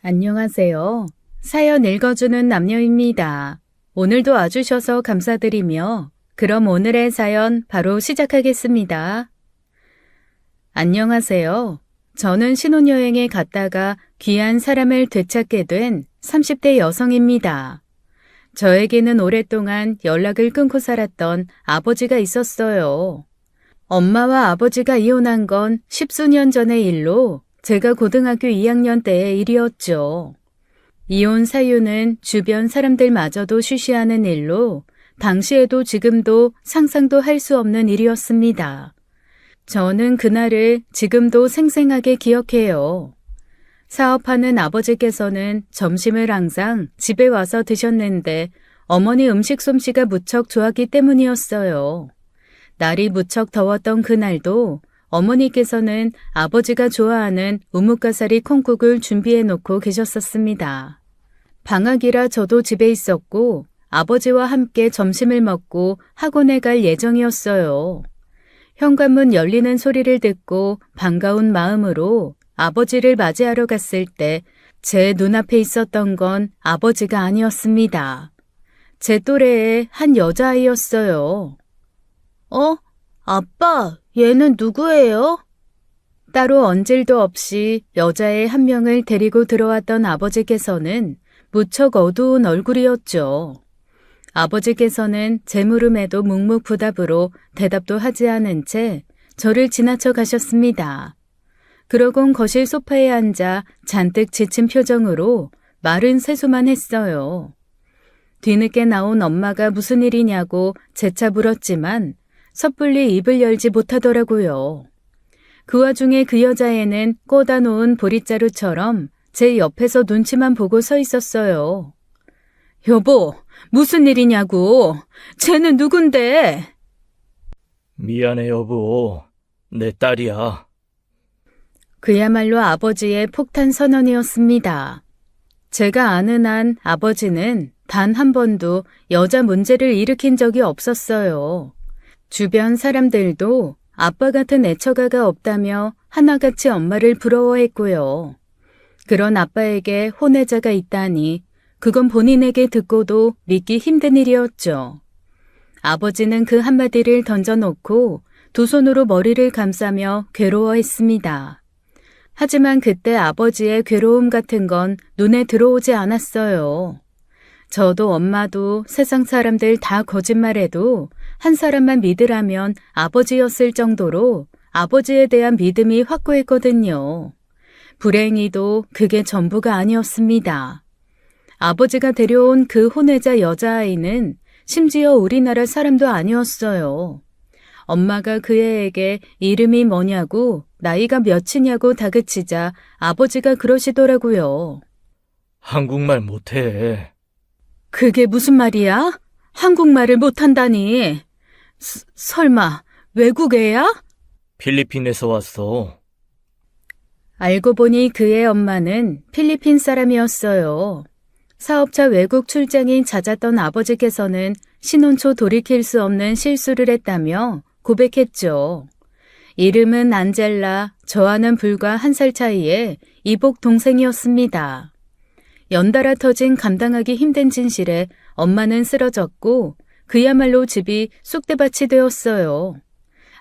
안녕하세요. 사연 읽어주는 남녀입니다. 오늘도 와주셔서 감사드리며 그럼 오늘의 사연 바로 시작하겠습니다. 안녕하세요. 저는 신혼여행에 갔다가 귀한 사람을 되찾게 된 30대 여성입니다. 저에게는 오랫동안 연락을 끊고 살았던 아버지가 있었어요. 엄마와 아버지가 이혼한 건 십수년 전의 일로 제가 고등학교 2학년 때의 일이었죠. 이혼 사유는 주변 사람들마저도 쉬쉬하는 일로 당시에도 지금도 상상도 할 수 없는 일이었습니다. 저는 그날을 지금도 생생하게 기억해요. 사업하는 아버지께서는 점심을 항상 집에 와서 드셨는데 어머니 음식 솜씨가 무척 좋았기 때문이었어요. 날이 무척 더웠던 그날도 어머니께서는 아버지가 좋아하는 우뭇가사리 콩국을 준비해 놓고 계셨었습니다. 방학이라 저도 집에 있었고 아버지와 함께 점심을 먹고 학원에 갈 예정이었어요. 현관문 열리는 소리를 듣고 반가운 마음으로 아버지를 맞이하러 갔을 때 제 눈앞에 있었던 건 아버지가 아니었습니다. 제 또래의 한 여자아이였어요. 아빠, 얘는 누구예요? 따로 얹을도 없이 여자애 한 명을 데리고 들어왔던 아버지께서는 무척 어두운 얼굴이었죠. 아버지께서는 제 물음에도 묵묵부답으로 대답도 하지 않은 채 저를 지나쳐 가셨습니다. 그러곤 거실 소파에 앉아 잔뜩 지친 표정으로 마른 세수만 했어요. 뒤늦게 나온 엄마가 무슨 일이냐고 재차 물었지만 섣불리 입을 열지 못하더라고요. 그 와중에 그 여자애는 꽂아 놓은 보릿자루처럼 제 옆에서 눈치만 보고 서 있었어요. 여보, 무슨 일이냐고. 쟤는 누군데? 미안해 여보. 내 딸이야. 그야말로 아버지의 폭탄 선언이었습니다. 제가 아는 한 아버지는 단 한 번도 여자 문제를 일으킨 적이 없었어요. 주변 사람들도 아빠 같은 애처가가 없다며 하나같이 엄마를 부러워했고요. 그런 아빠에게 혼외자가 있다니 그건 본인에게 듣고도 믿기 힘든 일이었죠. 아버지는 그 한마디를 던져놓고 두 손으로 머리를 감싸며 괴로워했습니다. 하지만 그때 아버지의 괴로움 같은 건 눈에 들어오지 않았어요. 저도 엄마도 세상 사람들 다 거짓말해도 한 사람만 믿으라면 아버지였을 정도로 아버지에 대한 믿음이 확고했거든요. 불행히도 그게 전부가 아니었습니다. 아버지가 데려온 그 혼외자 여자아이는 심지어 우리나라 사람도 아니었어요. 엄마가 그 애에게 이름이 뭐냐고 나이가 몇이냐고 다그치자 아버지가 그러시더라고요. 한국말 못해. 그게 무슨 말이야? 한국말을 못한다니. 설마 외국 애야? 필리핀에서 왔어. 알고 보니 그의 엄마는 필리핀 사람이었어요. 사업차 외국 출장이 잦았던 아버지께서는 신혼 초 돌이킬 수 없는 실수를 했다며 고백했죠. 이름은 안젤라, 저와는 불과 1살 차이의 이복 동생이었습니다. 연달아 터진 감당하기 힘든 진실에 엄마는 쓰러졌고 그야말로 집이 쑥대밭이 되었어요.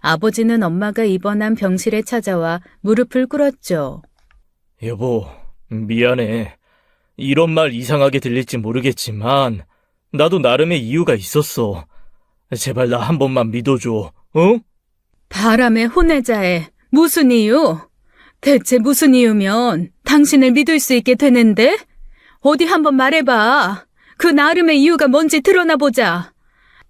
아버지는 엄마가 입원한 병실에 찾아와 무릎을 꿇었죠. 여보, 미안해. 이런 말 이상하게 들릴지 모르겠지만 나도 나름의 이유가 있었어. 제발 나 한 번만 믿어줘, 어? 바람의 혼외자에 무슨 이유? 대체 무슨 이유면 당신을 믿을 수 있게 되는데? 어디 한번 말해봐. 그 나름의 이유가 뭔지 드러나 보자.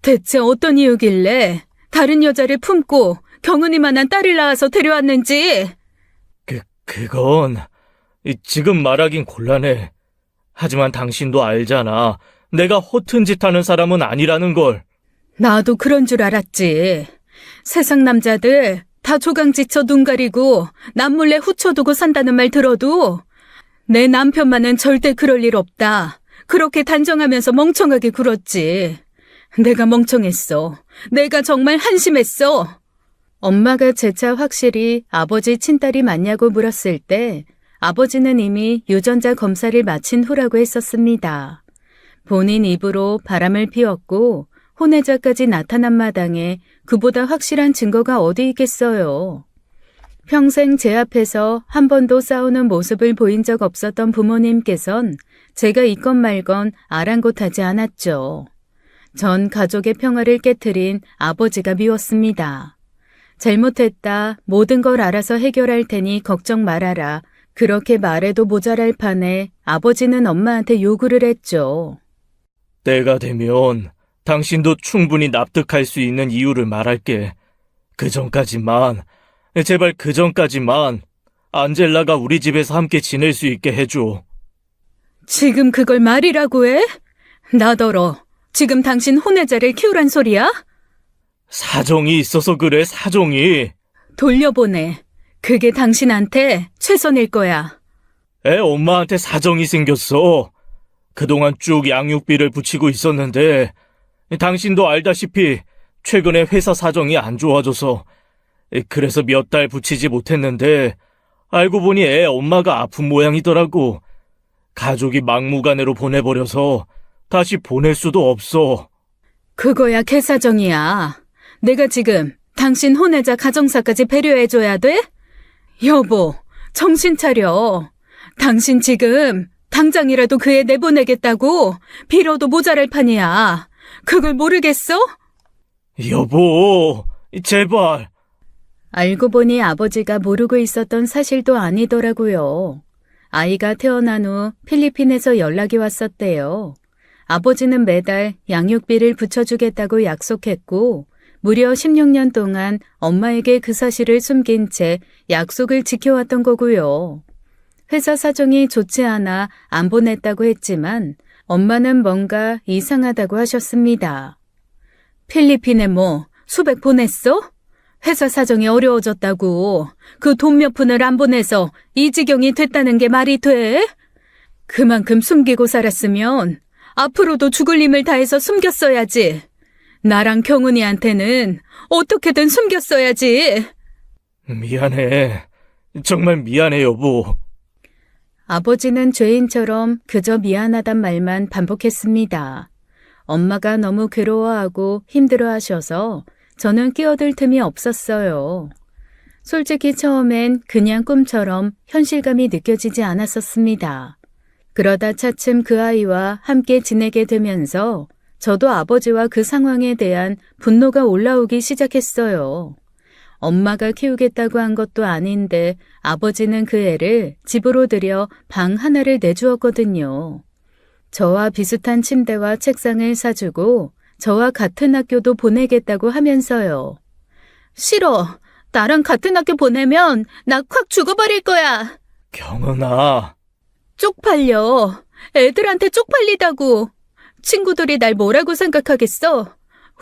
대체 어떤 이유길래 다른 여자를 품고 경은이만한 딸을 낳아서 데려왔는지. 그건 지금 말하긴 곤란해. 하지만 당신도 알잖아. 내가 허튼 짓 하는 사람은 아니라는 걸. 나도 그런 줄 알았지. 세상 남자들 다 조강지쳐 눈 가리고 남몰래 후쳐두고 산다는 말 들어도 내 남편만은 절대 그럴 일 없다. 그렇게 단정하면서 멍청하게 굴었지. 내가 멍청했어. 내가 정말 한심했어. 엄마가 재차 확실히 아버지 친딸이 맞냐고 물었을 때 아버지는 이미 유전자 검사를 마친 후라고 했었습니다. 본인 입으로 바람을 피웠고 혼외자까지 나타난 마당에 그보다 확실한 증거가 어디 있겠어요. 평생 제 앞에서 한 번도 싸우는 모습을 보인 적 없었던 부모님께선 제가 있건 말건 아랑곳하지 않았죠. 전 가족의 평화를 깨트린 아버지가 미웠습니다. 잘못했다, 모든 걸 알아서 해결할 테니 걱정 말아라. 그렇게 말해도 모자랄 판에 아버지는 엄마한테 요구를 했죠. 때가 되면 당신도 충분히 납득할 수 있는 이유를 말할게. 제발 그 전까지만 안젤라가 우리 집에서 함께 지낼 수 있게 해줘. 지금 그걸 말이라고 해? 나더러 지금 당신 혼외자를 키우란 소리야? 사정이 있어서 그래, 사정이. 돌려보내. 그게 당신한테 최선일 거야. 애 엄마한테 사정이 생겼어. 그동안 쭉 양육비를 붙이고 있었는데 당신도 알다시피 최근에 회사 사정이 안 좋아져서 그래서 몇 달 붙이지 못했는데 알고 보니 애 엄마가 아픈 모양이더라고. 가족이 막무가내로 보내버려서 다시 보낼 수도 없어. 그거야 개사정이야. 내가 지금 당신 혼외자 가정사까지 배려해줘야 돼? 여보, 정신 차려. 당신 지금 당장이라도 그 애 내보내겠다고 빌어도 모자랄 판이야. 그걸 모르겠어? 여보, 제발. 알고 보니 아버지가 모르고 있었던 사실도 아니더라고요. 아이가 태어난 후 필리핀에서 연락이 왔었대요. 아버지는 매달 양육비를 붙여주겠다고 약속했고 무려 16년 동안 엄마에게 그 사실을 숨긴 채 약속을 지켜왔던 거고요. 회사 사정이 좋지 않아 안 보냈다고 했지만 엄마는 뭔가 이상하다고 하셨습니다. 필리핀에 뭐 수백 보냈어? 회사 사정이 어려워졌다고 그 돈 몇 푼을 안 보내서 이 지경이 됐다는 게 말이 돼? 그만큼 숨기고 살았으면 앞으로도 죽을 힘을 다해서 숨겼어야지. 나랑 경은이한테는 어떻게든 숨겼어야지. 미안해. 정말 미안해, 여보. 아버지는 죄인처럼 그저 미안하단 말만 반복했습니다. 엄마가 너무 괴로워하고 힘들어하셔서 저는 끼어들 틈이 없었어요. 솔직히 처음엔 그냥 꿈처럼 현실감이 느껴지지 않았었습니다. 그러다 차츰 그 아이와 함께 지내게 되면서 저도 아버지와 그 상황에 대한 분노가 올라오기 시작했어요. 엄마가 키우겠다고 한 것도 아닌데 아버지는 그 애를 집으로 들여 방 하나를 내주었거든요. 저와 비슷한 침대와 책상을 사주고 저와 같은 학교도 보내겠다고 하면서요. 싫어. 나랑 같은 학교 보내면 나 콱 죽어버릴 거야. 경은아. 쪽팔려. 애들한테 쪽팔리다고. 친구들이 날 뭐라고 생각하겠어?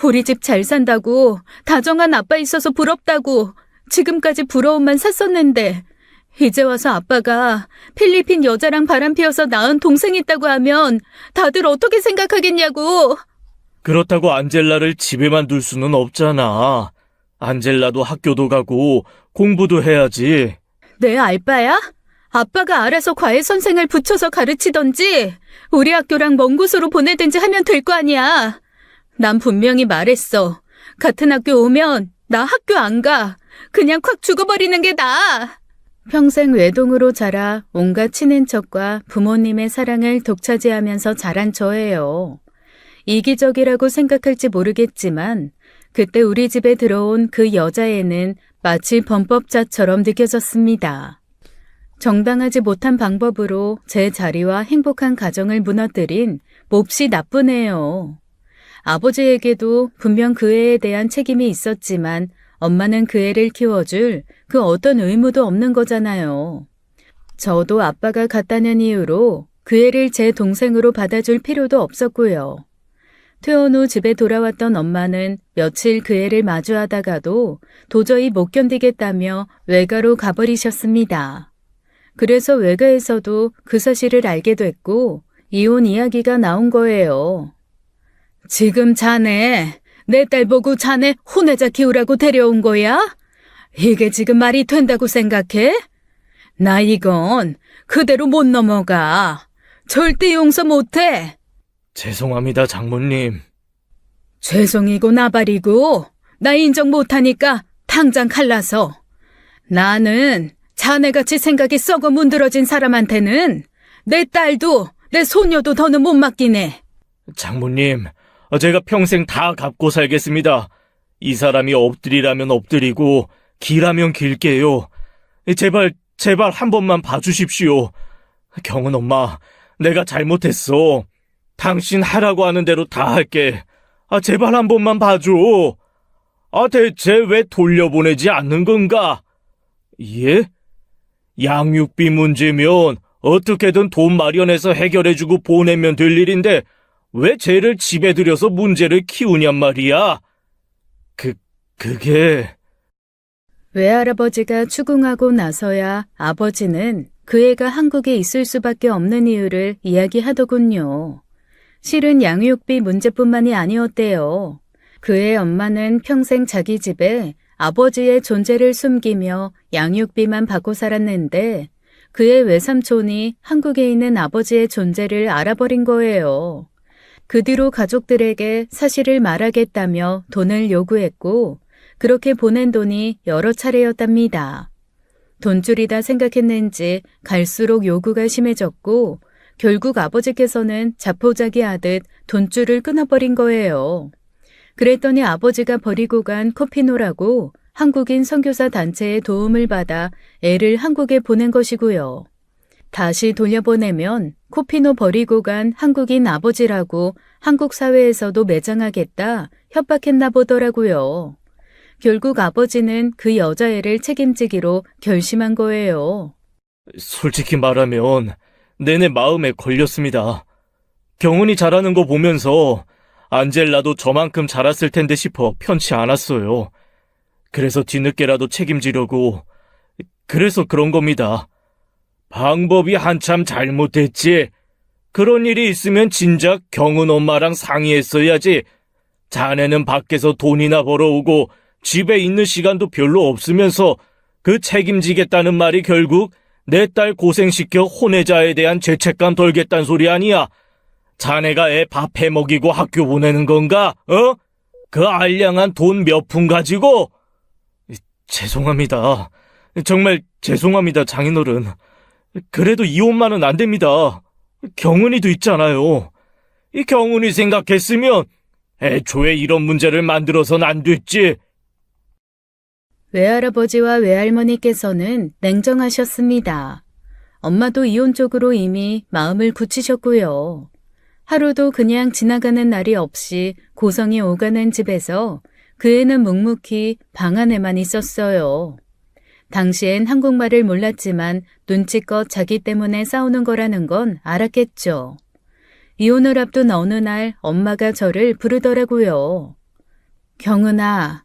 우리 집 잘 산다고, 다정한 아빠 있어서 부럽다고, 지금까지 부러움만 샀었는데 이제 와서 아빠가 필리핀 여자랑 바람 피워서 낳은 동생 있다고 하면 다들 어떻게 생각하겠냐고. 그렇다고 안젤라를 집에만 둘 수는 없잖아. 안젤라도 학교도 가고 공부도 해야지. 내 알바야? 아빠가 알아서 과외 선생을 붙여서 가르치던지 우리 학교랑 먼 곳으로 보내든지 하면 될 거 아니야. 난 분명히 말했어. 같은 학교 오면 나 학교 안 가. 그냥 콱 죽어버리는 게 나아. 평생 외동으로 자라 온갖 친인척과 부모님의 사랑을 독차지하면서 자란 저예요. 이기적이라고 생각할지 모르겠지만 그때 우리 집에 들어온 그 여자애는 마치 범법자처럼 느껴졌습니다. 정당하지 못한 방법으로 제 자리와 행복한 가정을 무너뜨린 몹시 나쁜 애예요. 아버지에게도 분명 그 애에 대한 책임이 있었지만 엄마는 그 애를 키워줄 그 어떤 의무도 없는 거잖아요. 저도 아빠가 갔다는 이유로 그 애를 제 동생으로 받아줄 필요도 없었고요. 퇴원 후 집에 돌아왔던 엄마는 며칠 그 애를 마주하다가도 도저히 못 견디겠다며 외가로 가버리셨습니다. 그래서 외가에서도 그 사실을 알게 됐고 이혼 이야기가 나온 거예요. 지금 자네, 내 딸 보고 자네 혼외자 키우라고 데려온 거야? 이게 지금 말이 된다고 생각해? 나 이건 그대로 못 넘어가. 절대 용서 못해. 죄송합니다, 장모님. 죄송이고 나발이고 나 인정 못하니까 당장 갈라서. 나는 자네같이 생각이 썩어 문드러진 사람한테는 내 딸도 내 소녀도 더는 못 맡기네. 장모님, 제가 평생 다 갚고 살겠습니다. 이 사람이 엎드리라면 엎드리고 길하면 길게요. 제발 한 번만 봐주십시오. 경은 엄마, 내가 잘못했어. 당신 하라고 하는 대로 다 할게. 제발 한 번만 봐줘. 대체 왜 돌려보내지 않는 건가? 예? 양육비 문제면 어떻게든 돈 마련해서 해결해주고 보내면 될 일인데 왜 쟤를 집에 들여서 문제를 키우냔 말이야? 그게... 외할아버지가 추궁하고 나서야 아버지는 그 애가 한국에 있을 수밖에 없는 이유를 이야기하더군요. 실은 양육비 문제뿐만이 아니었대요. 그의 엄마는 평생 자기 집에 아버지의 존재를 숨기며 양육비만 받고 살았는데 그의 외삼촌이 한국에 있는 아버지의 존재를 알아버린 거예요. 그 뒤로 가족들에게 사실을 말하겠다며 돈을 요구했고 그렇게 보낸 돈이 여러 차례였답니다. 돈줄이다 생각했는지 갈수록 요구가 심해졌고 결국 아버지께서는 자포자기하듯 돈줄을 끊어버린 거예요. 그랬더니 아버지가 버리고 간 코피노라고 한국인 선교사 단체의 도움을 받아 애를 한국에 보낸 것이고요. 다시 돌려보내면 코피노 버리고 간 한국인 아버지라고 한국 사회에서도 매장하겠다 협박했나 보더라고요. 결국 아버지는 그 여자애를 책임지기로 결심한 거예요. 솔직히 말하면 내내 마음에 걸렸습니다. 경은이 잘하는 거 보면서 안젤라도 저만큼 잘했을 텐데 싶어 편치 않았어요. 그래서 뒤늦게라도 책임지려고. 그래서 그런 겁니다. 방법이 한참 잘못됐지. 그런 일이 있으면 진작 경은 엄마랑 상의했어야지. 자네는 밖에서 돈이나 벌어오고 집에 있는 시간도 별로 없으면서 그 책임지겠다는 말이 결국 내 딸 고생시켜 혼외자에 대한 죄책감 덜겠다는 소리 아니야. 자네가 애 밥 해먹이고 학교 보내는 건가? 그 알량한 돈 몇 푼 가지고? 죄송합니다. 정말 죄송합니다, 장인어른. 그래도 이혼만은 안 됩니다. 경은이도 있잖아요. 이 경은이 생각했으면 애초에 이런 문제를 만들어선 안 됐지. 외할아버지와 외할머니께서는 냉정하셨습니다. 엄마도 이혼 쪽으로 이미 마음을 굳히셨고요. 하루도 그냥 지나가는 날이 없이 고성이 오가는 집에서 그 애는 묵묵히 방 안에만 있었어요. 당시엔 한국말을 몰랐지만 눈치껏 자기 때문에 싸우는 거라는 건 알았겠죠. 이혼을 앞둔 어느 날 엄마가 저를 부르더라고요. 경은아,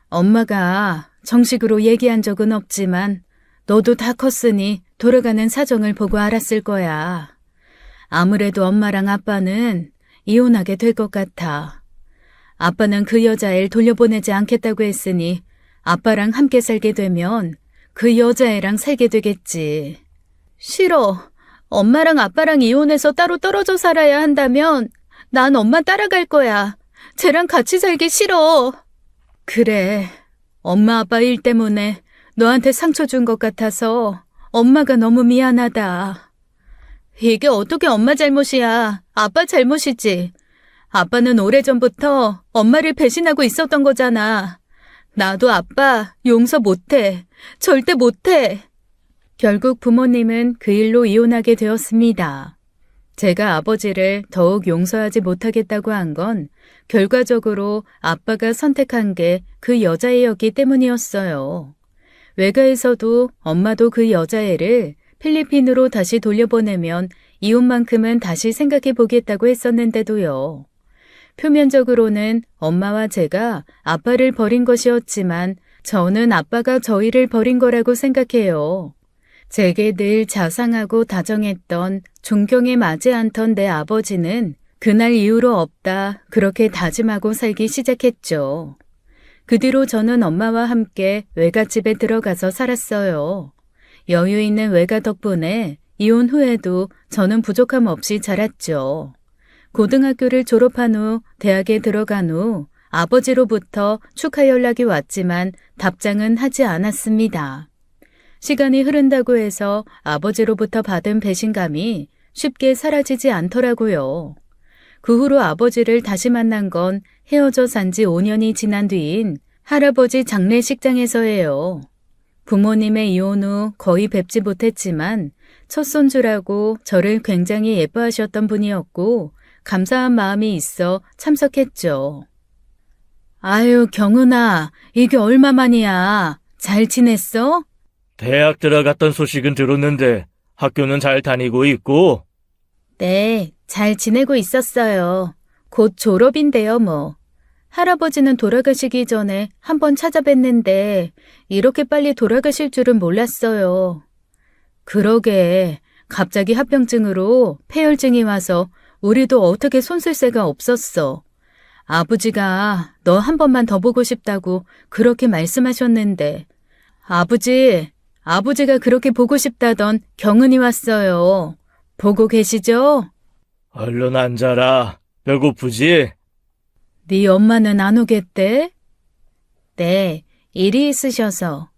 엄마가 정식으로 얘기한 적은 없지만 너도 다 컸으니 돌아가는 사정을 보고 알았을 거야. 아무래도 엄마랑 아빠는 이혼하게 될 것 같아. 아빠는 그 여자애를 돌려보내지 않겠다고 했으니 아빠랑 함께 살게 되면 그 여자애랑 살게 되겠지. 싫어. 엄마랑 아빠랑 이혼해서 따로 떨어져 살아야 한다면 난 엄마 따라갈 거야. 쟤랑 같이 살기 싫어. 그래. 엄마 아빠 일 때문에 너한테 상처 준 것 같아서 엄마가 너무 미안하다. 이게 어떻게 엄마 잘못이야. 아빠 잘못이지. 아빠는 오래전부터 엄마를 배신하고 있었던 거잖아. 나도 아빠 용서 못해. 절대 못해. 결국 부모님은 그 일로 이혼하게 되었습니다. 제가 아버지를 더욱 용서하지 못하겠다고 한 건 결과적으로 아빠가 선택한 게 그 여자애였기 때문이었어요. 외가에서도 엄마도 그 여자애를 필리핀으로 다시 돌려보내면 이혼만큼은 다시 생각해 보겠다고 했었는데도요. 표면적으로는 엄마와 제가 아빠를 버린 것이었지만 저는 아빠가 저희를 버린 거라고 생각해요. 제게 늘 자상하고 다정했던 존경에 맞지 않던 내 아버지는 그날 이후로 없다 그렇게 다짐하고 살기 시작했죠. 그 뒤로 저는 엄마와 함께 외갓집에 들어가서 살았어요. 여유 있는 외가 덕분에 이혼 후에도 저는 부족함 없이 자랐죠. 고등학교를 졸업한 후 대학에 들어간 후 아버지로부터 축하 연락이 왔지만 답장은 하지 않았습니다. 시간이 흐른다고 해서 아버지로부터 받은 배신감이 쉽게 사라지지 않더라고요. 그 후로 아버지를 다시 만난 건 헤어져 산지 5년이 지난 뒤인 할아버지 장례식장에서예요. 부모님의 이혼 후 거의 뵙지 못했지만 첫 손주라고 저를 굉장히 예뻐하셨던 분이었고 감사한 마음이 있어 참석했죠. 아유, 경은아, 이게 얼마만이야? 잘 지냈어? 대학 들어갔던 소식은 들었는데 학교는 잘 다니고 있고? 네, 잘 지내고 있었어요. 곧 졸업인데요, 뭐. 할아버지는 돌아가시기 전에 한번 찾아뵀는데 이렇게 빨리 돌아가실 줄은 몰랐어요. 그러게, 갑자기 합병증으로 폐혈증이 와서 우리도 어떻게 손쓸 새가 없었어. 아버지가 너 한 번만 더 보고 싶다고 그렇게 말씀하셨는데 아버지가 그렇게 보고 싶다던 경은이 왔어요. 보고 계시죠? 얼른 앉아라. 배고프지? 네 엄마는 안 오겠대? 네, 일이 있으셔서.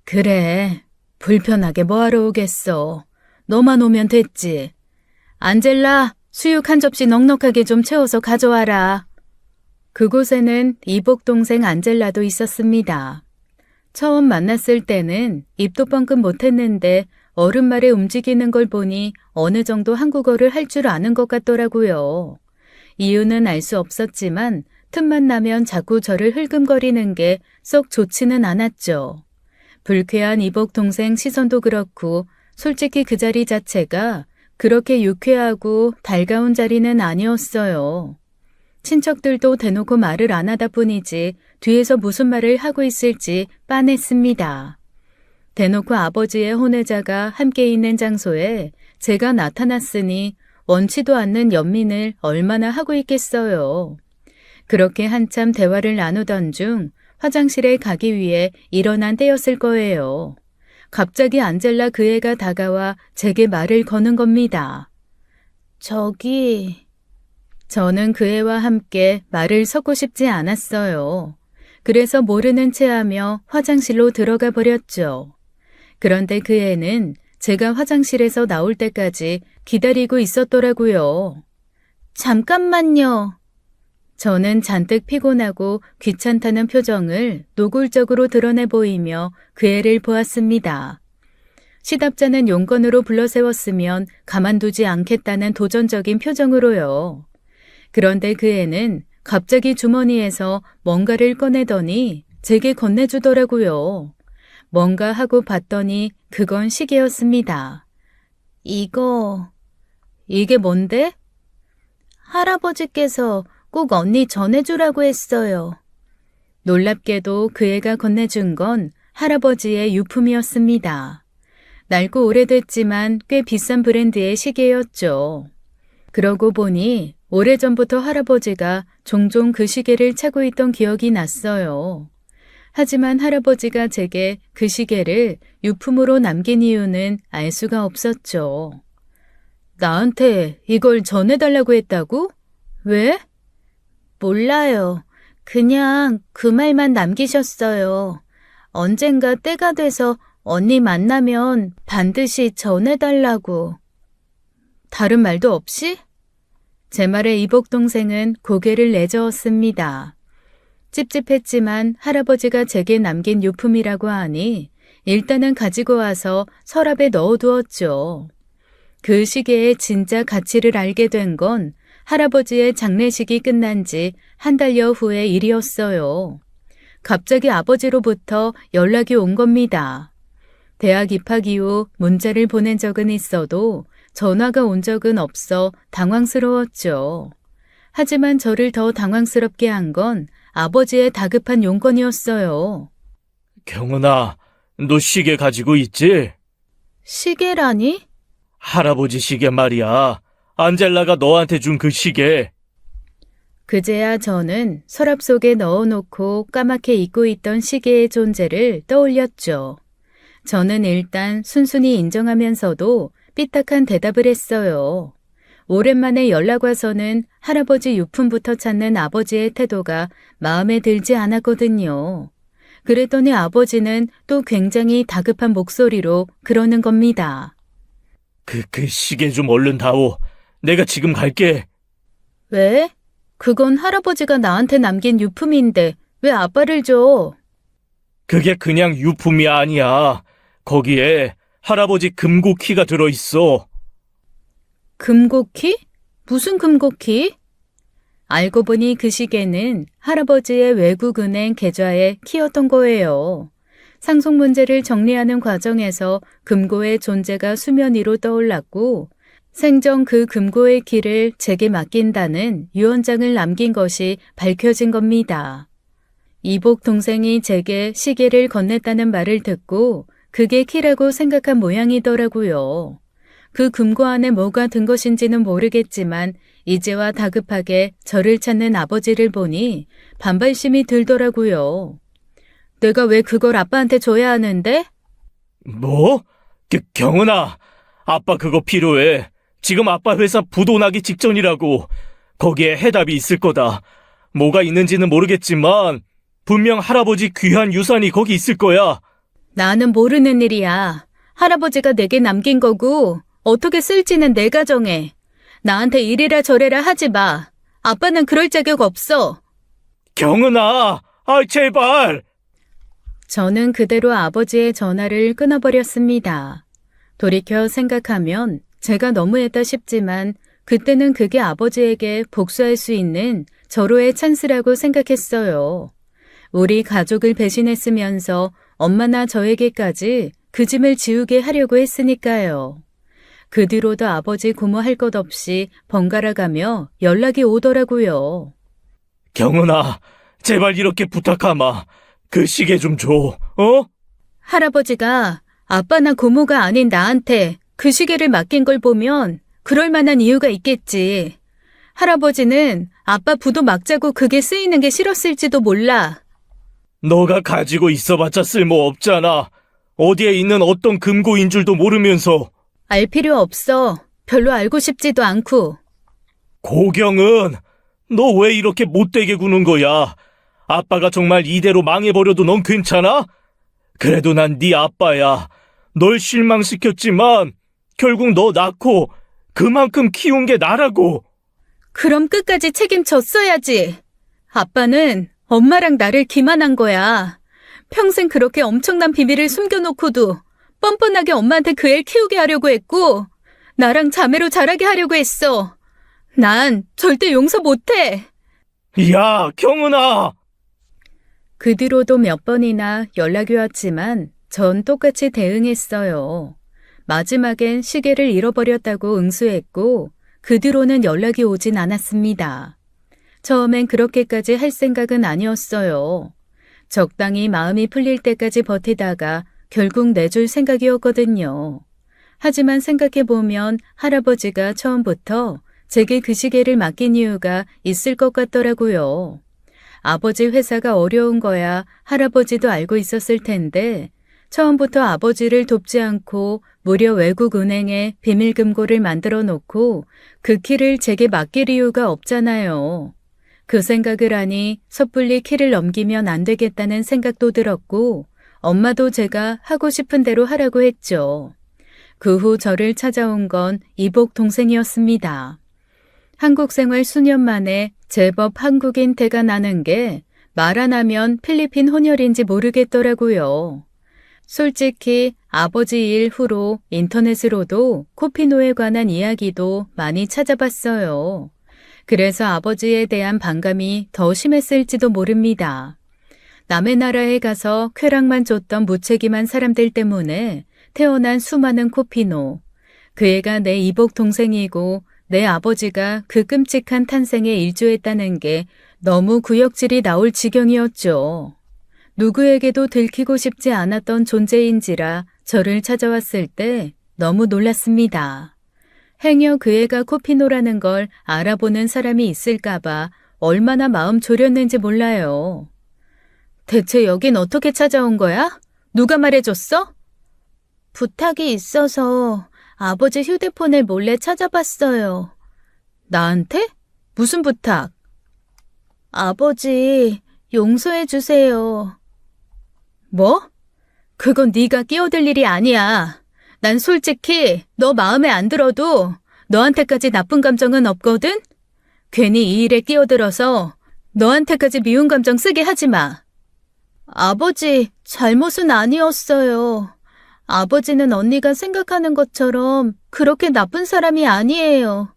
그래, 불편하게 뭐하러 오겠어. 너만 오면 됐지. 안젤라, 수육 한 접시 넉넉하게 좀 채워서 가져와라. 그곳에는 이복 동생 안젤라도 있었습니다. 처음 만났을 때는 입도 뻥끗 못했는데 어른 말에 움직이는 걸 보니 어느 정도 한국어를 할 줄 아는 것 같더라고요. 이유는 알 수 없었지만 틈만 나면 자꾸 저를 흘금거리는 게 썩 좋지는 않았죠. 불쾌한 이복 동생 시선도 그렇고 솔직히 그 자리 자체가 그렇게 유쾌하고 달가운 자리는 아니었어요. 친척들도 대놓고 말을 안 하다 뿐이지 뒤에서 무슨 말을 하고 있을지 빤했습니다. 대놓고 아버지의 혼외자가 함께 있는 장소에 제가 나타났으니 원치도 않는 연민을 얼마나 하고 있겠어요. 그렇게 한참 대화를 나누던 중 화장실에 가기 위해 일어난 때였을 거예요. 갑자기 안젤라 그 애가 다가와 제게 말을 거는 겁니다. 저는 그 애와 함께 말을 섞고 싶지 않았어요. 그래서 모르는 체하며 화장실로 들어가 버렸죠. 그런데 그 애는 제가 화장실에서 나올 때까지 기다리고 있었더라고요. 잠깐만요. 저는 잔뜩 피곤하고 귀찮다는 표정을 노골적으로 드러내 보이며 그 애를 보았습니다. 시답자는 용건으로 불러세웠으면 가만두지 않겠다는 도전적인 표정으로요. 그런데 그 애는 갑자기 주머니에서 뭔가를 꺼내더니 제게 건네주더라고요. 뭔가 하고 봤더니 그건 시계였습니다. 이게 뭔데? 할아버지께서 꼭 언니 전해주라고 했어요. 놀랍게도 그 애가 건네준 건 할아버지의 유품이었습니다. 낡고 오래됐지만 꽤 비싼 브랜드의 시계였죠. 그러고 보니 오래전부터 할아버지가 종종 그 시계를 차고 있던 기억이 났어요. 하지만 할아버지가 제게 그 시계를 유품으로 남긴 이유는 알 수가 없었죠. 나한테 이걸 전해달라고 했다고? 왜? 몰라요. 그냥 그 말만 남기셨어요. 언젠가 때가 돼서 언니 만나면 반드시 전해달라고. 다른 말도 없이? 제 말에 이복 동생은 고개를 내저었습니다. 찝찝했지만 할아버지가 제게 남긴 유품이라고 하니 일단은 가지고 와서 서랍에 넣어두었죠. 그 시계의 진짜 가치를 알게 된 건 할아버지의 장례식이 끝난 지 한 달여 후의 일이었어요. 갑자기 아버지로부터 연락이 온 겁니다. 대학 입학 이후 문자를 보낸 적은 있어도 전화가 온 적은 없어 당황스러웠죠. 하지만 저를 더 당황스럽게 한 건 아버지의 다급한 용건이었어요. 경은아, 너 시계 가지고 있지? 시계라니? 할아버지 시계 말이야. 안젤라가 너한테 준 그 시계. 그제야 저는 서랍 속에 넣어놓고 까맣게 잊고 있던 시계의 존재를 떠올렸죠. 저는 일단 순순히 인정하면서도 삐딱한 대답을 했어요. 오랜만에 연락 와서는 할아버지 유품부터 찾는 아버지의 태도가 마음에 들지 않았거든요. 그랬더니 아버지는 또 굉장히 다급한 목소리로 그러는 겁니다. 그 시계 좀 얼른 다오. 내가 지금 갈게. 왜? 그건 할아버지가 나한테 남긴 유품인데 왜 아빠를 줘? 그게 그냥 유품이 아니야. 거기에 할아버지 금고키가 들어있어. 금고키? 무슨 금고키? 알고 보니 그 시계는 할아버지의 외국은행 계좌의 키였던 거예요. 상속 문제를 정리하는 과정에서 금고의 존재가 수면 위로 떠올랐고 생전 그 금고의 키를 제게 맡긴다는 유언장을 남긴 것이 밝혀진 겁니다. 이복 동생이 제게 시계를 건넸다는 말을 듣고 그게 키라고 생각한 모양이더라고요. 그 금고 안에 뭐가 든 것인지는 모르겠지만 이제와 다급하게 저를 찾는 아버지를 보니 반발심이 들더라고요. 내가 왜 그걸 아빠한테 줘야 하는데? 뭐? 경은아, 아빠 그거 필요해. 지금 아빠 회사 부도 나기 직전이라고. 거기에 해답이 있을 거다. 뭐가 있는지는 모르겠지만 분명 할아버지 귀한 유산이 거기 있을 거야. 나는 모르는 일이야. 할아버지가 내게 남긴 거고 어떻게 쓸지는 내가 정해. 나한테 이래라 저래라 하지 마. 아빠는 그럴 자격 없어. 경은아, 제발. 저는 그대로 아버지의 전화를 끊어버렸습니다. 돌이켜 생각하면 제가 너무했다 싶지만 그때는 그게 아버지에게 복수할 수 있는 절호의 찬스라고 생각했어요. 우리 가족을 배신했으면서 엄마나 저에게까지 그 짐을 지우게 하려고 했으니까요. 그 뒤로도 아버지 고모할 것 없이 번갈아가며 연락이 오더라고요. 경은아, 제발 이렇게 부탁하마. 그 시계 좀 줘, 어? 할아버지가 아빠나 고모가 아닌 나한테 그 시계를 맡긴 걸 보면 그럴 만한 이유가 있겠지. 할아버지는 아빠 부도 막자고 그게 쓰이는 게 싫었을지도 몰라. 너가 가지고 있어봤자 쓸모 없잖아. 어디에 있는 어떤 금고인 줄도 모르면서. 알 필요 없어. 별로 알고 싶지도 않고. 고경은, 너 왜 이렇게 못되게 구는 거야? 아빠가 정말 이대로 망해버려도 넌 괜찮아? 그래도 난 네 아빠야. 널 실망시켰지만 결국 너 낳고 그만큼 키운 게 나라고. 그럼 끝까지 책임졌어야지. 아빠는 엄마랑 나를 기만한 거야. 평생 그렇게 엄청난 비밀을 숨겨놓고도 뻔뻔하게 엄마한테 그 애를 키우게 하려고 했고 나랑 자매로 자라게 하려고 했어. 난 절대 용서 못해. 야, 경은아! 그 뒤로도 몇 번이나 연락이 왔지만 전 똑같이 대응했어요. 마지막엔 시계를 잃어버렸다고 응수했고 그 뒤로는 연락이 오진 않았습니다. 처음엔 그렇게까지 할 생각은 아니었어요. 적당히 마음이 풀릴 때까지 버티다가 결국 내줄 생각이었거든요. 하지만 생각해보면 할아버지가 처음부터 제게 그 시계를 맡긴 이유가 있을 것 같더라고요. 아버지 회사가 어려운 거야 할아버지도 알고 있었을 텐데 처음부터 아버지를 돕지 않고 무려 외국 은행에 비밀금고를 만들어 놓고 그 키를 제게 맡길 이유가 없잖아요. 그 생각을 하니 섣불리 키를 넘기면 안 되겠다는 생각도 들었고 엄마도 제가 하고 싶은 대로 하라고 했죠. 그 후 저를 찾아온 건 이복 동생이었습니다. 한국 생활 수년 만에 제법 한국인 태가 나는 게 말 안 하면 필리핀 혼혈인지 모르겠더라고요. 솔직히 아버지 일 후로 인터넷으로도 코피노에 관한 이야기도 많이 찾아봤어요. 그래서 아버지에 대한 반감이 더 심했을지도 모릅니다. 남의 나라에 가서 쾌락만 줬던 무책임한 사람들 때문에 태어난 수많은 코피노. 그 애가 내 이복 동생이고 내 아버지가 그 끔찍한 탄생에 일조했다는 게 너무 구역질이 나올 지경이었죠. 누구에게도 들키고 싶지 않았던 존재인지라 저를 찾아왔을 때 너무 놀랐습니다. 행여 그 애가 코피노라는 걸 알아보는 사람이 있을까봐 얼마나 마음 졸였는지 몰라요. 대체 여긴 어떻게 찾아온 거야? 누가 말해줬어? 부탁이 있어서 아버지 휴대폰을 몰래 찾아봤어요. 나한테? 무슨 부탁? 아버지, 용서해 주세요. 뭐? 그건 네가 끼어들 일이 아니야. 난 솔직히 너 마음에 안 들어도 너한테까지 나쁜 감정은 없거든? 괜히 이 일에 끼어들어서 너한테까지 미운 감정 쓰게 하지 마. 아버지, 잘못은 아니었어요. 아버지는 언니가 생각하는 것처럼 그렇게 나쁜 사람이 아니에요.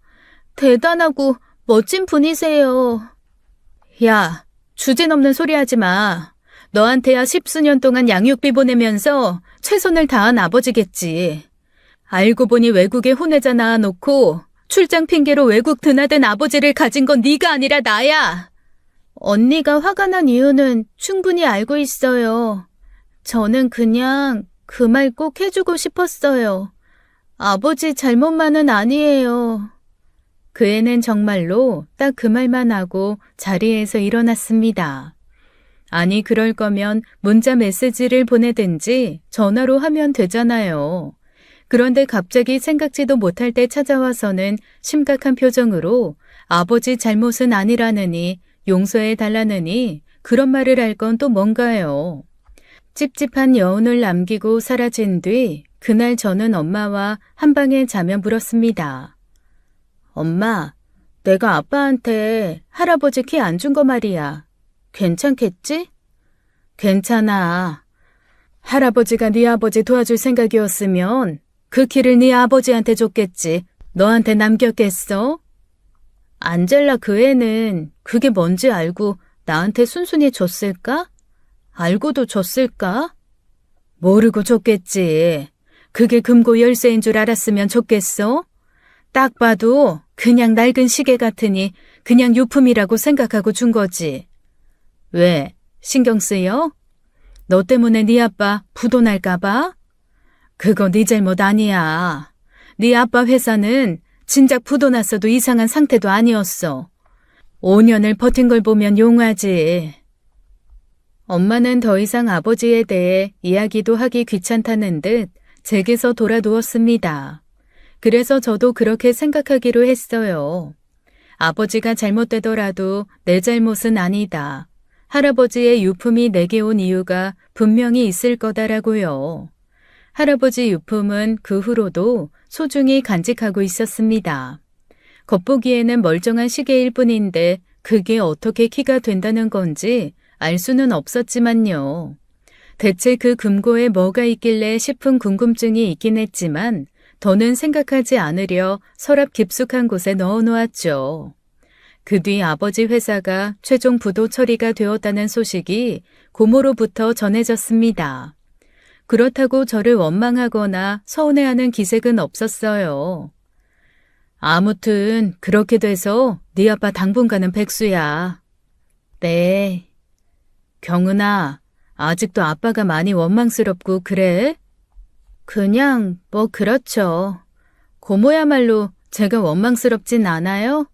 대단하고 멋진 분이세요. 야, 주제넘는 소리 하지 마. 너한테야 10수년 동안 양육비 보내면서 최선을 다한 아버지겠지. 알고 보니 외국에 혼외자 낳아놓고 출장 핑계로 외국 드나든 아버지를 가진 건 네가 아니라 나야. 언니가 화가 난 이유는 충분히 알고 있어요. 저는 그냥 그 말 꼭 해주고 싶었어요. 아버지 잘못만은 아니에요. 그 애는 정말로 딱 그 말만 하고 자리에서 일어났습니다. 아니, 그럴 거면 문자 메시지를 보내든지 전화로 하면 되잖아요. 그런데 갑자기 생각지도 못할 때 찾아와서는 심각한 표정으로 아버지 잘못은 아니라느니 용서해 달라느니 그런 말을 할 건 또 뭔가요? 찝찝한 여운을 남기고 사라진 뒤 그날 저는 엄마와 한 방에 자며 물었습니다. 엄마, 내가 아빠한테 할아버지 키 안 준 거 말이야. 괜찮겠지? 괜찮아. 할아버지가 네 아버지 도와줄 생각이었으면 그 키를 네 아버지한테 줬겠지. 너한테 남겼겠어? 안젤라 그 애는 그게 뭔지 알고 나한테 순순히 줬을까? 알고도 줬을까? 모르고 줬겠지. 그게 금고 열쇠인 줄 알았으면 줬겠어? 딱 봐도 그냥 낡은 시계 같으니 그냥 유품이라고 생각하고 준 거지. 왜? 신경 쓰여? 너 때문에 네 아빠 부도 날까 봐? 그거 네 잘못 아니야. 네 아빠 회사는 진작 부도 났어도 이상한 상태도 아니었어. 5년을 버틴 걸 보면 용하지. 엄마는 더 이상 아버지에 대해 이야기도 하기 귀찮다는 듯 제게서 돌아 누웠습니다. 그래서 저도 그렇게 생각하기로 했어요. 아버지가 잘못되더라도 내 잘못은 아니다. 할아버지의 유품이 내게 온 이유가 분명히 있을 거다라고요. 할아버지 유품은 그 후로도 소중히 간직하고 있었습니다. 겉보기에는 멀쩡한 시계일 뿐인데 그게 어떻게 키가 된다는 건지 알 수는 없었지만요. 대체 그 금고에 뭐가 있길래 싶은 궁금증이 있긴 했지만 더는 생각하지 않으려 서랍 깊숙한 곳에 넣어놓았죠. 그 뒤 아버지 회사가 최종 부도 처리가 되었다는 소식이 고모로부터 전해졌습니다. 그렇다고 저를 원망하거나 서운해하는 기색은 없었어요. 아무튼 그렇게 돼서 네 아빠 당분간은 백수야. 네. 경은아, 아직도 아빠가 많이 원망스럽고 그래? 그냥 뭐 그렇죠. 고모야말로 제가 원망스럽진 않아요?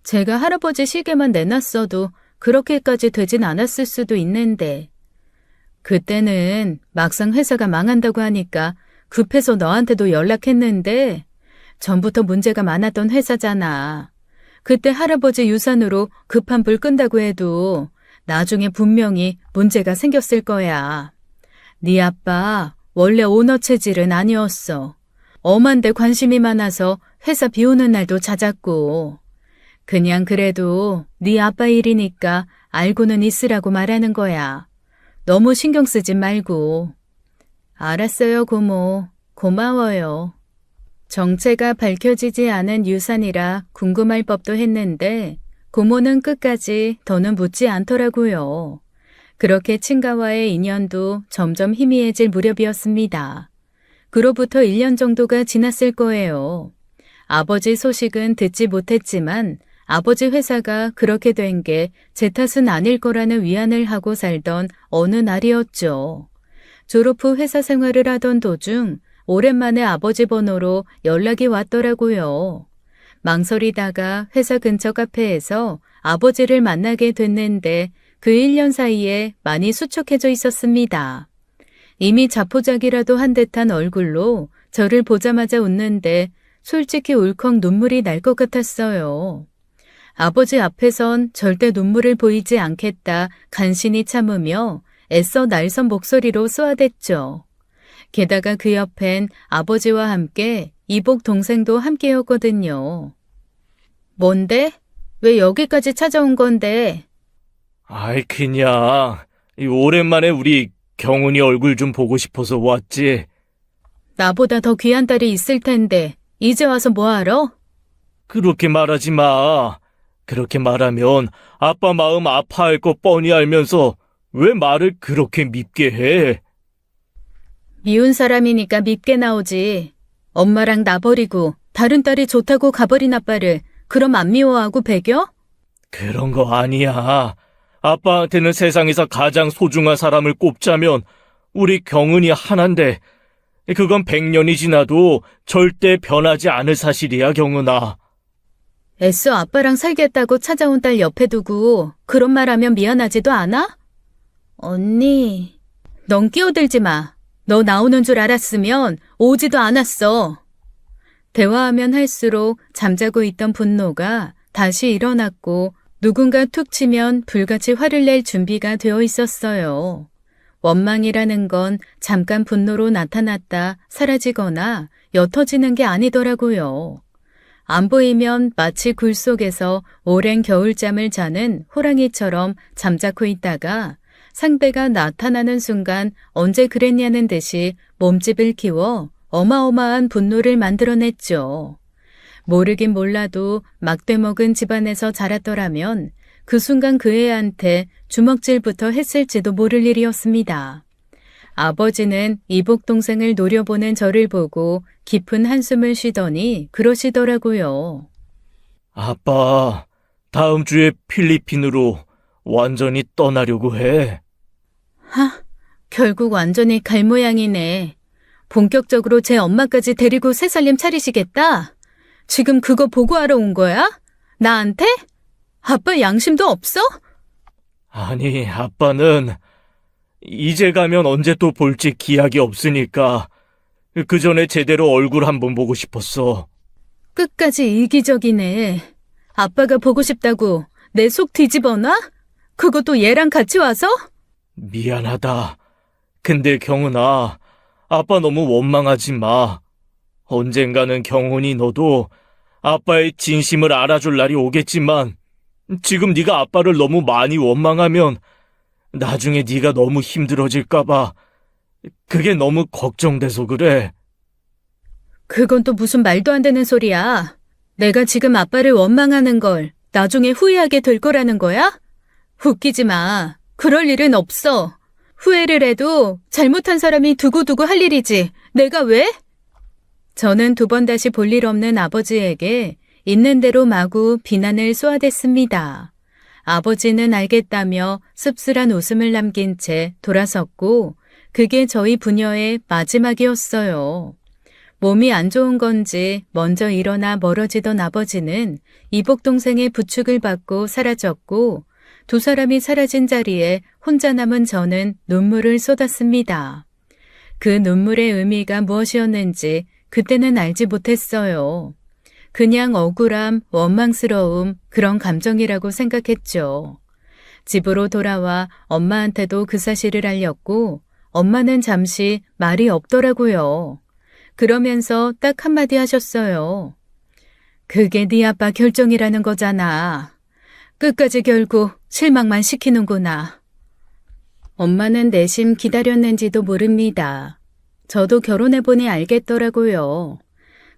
제가 할아버지 시계만 내놨어도 그렇게까지 되진 않았을 수도 있는데. 그때는 막상 회사가 망한다고 하니까 급해서 너한테도 연락했는데 전부터 문제가 많았던 회사잖아. 그때 할아버지 유산으로 급한 불 끈다고 해도 나중에 분명히 문제가 생겼을 거야. 네 아빠 원래 오너 체질은 아니었어. 엄한 데 관심이 많아서 회사 비우는 날도 잦았고. 그냥 그래도 네 아빠 일이니까 알고는 있으라고 말하는 거야. 너무 신경 쓰지 말고. 알았어요, 고모. 고마워요. 정체가 밝혀지지 않은 유산이라 궁금할 법도 했는데 고모는 끝까지 더는 묻지 않더라고요. 그렇게 친가와의 인연도 점점 희미해질 무렵이었습니다. 그로부터 1년 정도가 지났을 거예요. 아버지 소식은 듣지 못했지만 아버지 회사가 그렇게 된 게 제 탓은 아닐 거라는 위안을 하고 살던 어느 날이었죠. 졸업 후 회사 생활을 하던 도중 오랜만에 아버지 번호로 연락이 왔더라고요. 망설이다가 회사 근처 카페에서 아버지를 만나게 됐는데 그 1년 사이에 많이 수척해져 있었습니다. 이미 자포자기라도 한 듯한 얼굴로 저를 보자마자 웃는데 솔직히 울컥 눈물이 날 것 같았어요. 아버지 앞에선 절대 눈물을 보이지 않겠다 간신히 참으며 애써 날선 목소리로 쏘아댔죠. 게다가 그 옆엔 아버지와 함께 이복 동생도 함께였거든요. 뭔데? 왜 여기까지 찾아온 건데? 아이, 그냥 오랜만에 우리 경훈이 얼굴 좀 보고 싶어서 왔지. 나보다 더 귀한 딸이 있을 텐데 이제 와서 뭐하러? 그렇게 말하지 마. 그렇게 말하면 아빠 마음 아파할 거 뻔히 알면서 왜 말을 그렇게 밉게 해? 미운 사람이니까 밉게 나오지. 엄마랑 나 버리고 다른 딸이 좋다고 가버린 아빠를 그럼 안 미워하고 배겨? 그런 거 아니야. 아빠한테는 세상에서 가장 소중한 사람을 꼽자면 우리 경은이 하나인데 그건 100년이 지나도 절대 변하지 않을 사실이야, 경은아. 애써 아빠랑 살겠다고 찾아온 딸 옆에 두고 그런 말하면 미안하지도 않아? 언니, 넌 끼어들지 마. 너 나오는 줄 알았으면 오지도 않았어. 대화하면 할수록 잠자고 있던 분노가 다시 일어났고 누군가 툭 치면 불같이 화를 낼 준비가 되어 있었어요. 원망이라는 건 잠깐 분노로 나타났다 사라지거나 옅어지는 게 아니더라고요. 안 보이면 마치 굴 속에서 오랜 겨울잠을 자는 호랑이처럼 잠자코 있다가 상대가 나타나는 순간 언제 그랬냐는 듯이 몸집을 키워 어마어마한 분노를 만들어냈죠. 모르긴 몰라도 막대먹은 집안에서 자랐더라면 그 순간 그 애한테 주먹질부터 했을지도 모를 일이었습니다. 아버지는 이복 동생을 노려보는 저를 보고 깊은 한숨을 쉬더니 그러시더라고요. 아빠, 다음 주에 필리핀으로 완전히 떠나려고 해. 결국 완전히 갈 모양이네. 본격적으로 제 엄마까지 데리고 새살림 차리시겠다? 지금 그거 보고하러 온 거야? 나한테? 아빠 양심도 없어? 아니, 아빠는 이제 가면 언제 또 볼지 기약이 없으니까 그 전에 제대로 얼굴 한번 보고 싶었어. 끝까지 이기적이네. 아빠가 보고 싶다고 내 속 뒤집어놔? 그것도 얘랑 같이 와서? 미안하다. 근데 경은아, 아빠 너무 원망하지 마. 언젠가는 경훈이 너도 아빠의 진심을 알아줄 날이 오겠지만 지금 네가 아빠를 너무 많이 원망하면 나중에 네가 너무 힘들어질까 봐 그게 너무 걱정돼서 그래. 그건 또 무슨 말도 안 되는 소리야. 내가 지금 아빠를 원망하는 걸 나중에 후회하게 될 거라는 거야? 웃기지 마. 그럴 일은 없어. 후회를 해도 잘못한 사람이 두고두고 할 일이지. 내가 왜? 저는 두 번 다시 볼 일 없는 아버지에게 있는 대로 마구 비난을 쏘아댔습니다. 아버지는 알겠다며 씁쓸한 웃음을 남긴 채 돌아섰고 그게 저희 부녀의 마지막이었어요. 몸이 안 좋은 건지 먼저 일어나 멀어지던 아버지는 이복 동생의 부축을 받고 사라졌고 두 사람이 사라진 자리에 혼자 남은 저는 눈물을 쏟았습니다. 그 눈물의 의미가 무엇이었는지 그때는 알지 못했어요. 그냥 억울함, 원망스러움 그런 감정이라고 생각했죠. 집으로 돌아와 엄마한테도 그 사실을 알렸고 엄마는 잠시 말이 없더라고요. 그러면서 딱 한마디 하셨어요. 그게 네 아빠 결정이라는 거잖아. 끝까지 결국 실망만 시키는구나. 엄마는 내심 기다렸는지도 모릅니다. 저도 결혼해보니 알겠더라고요.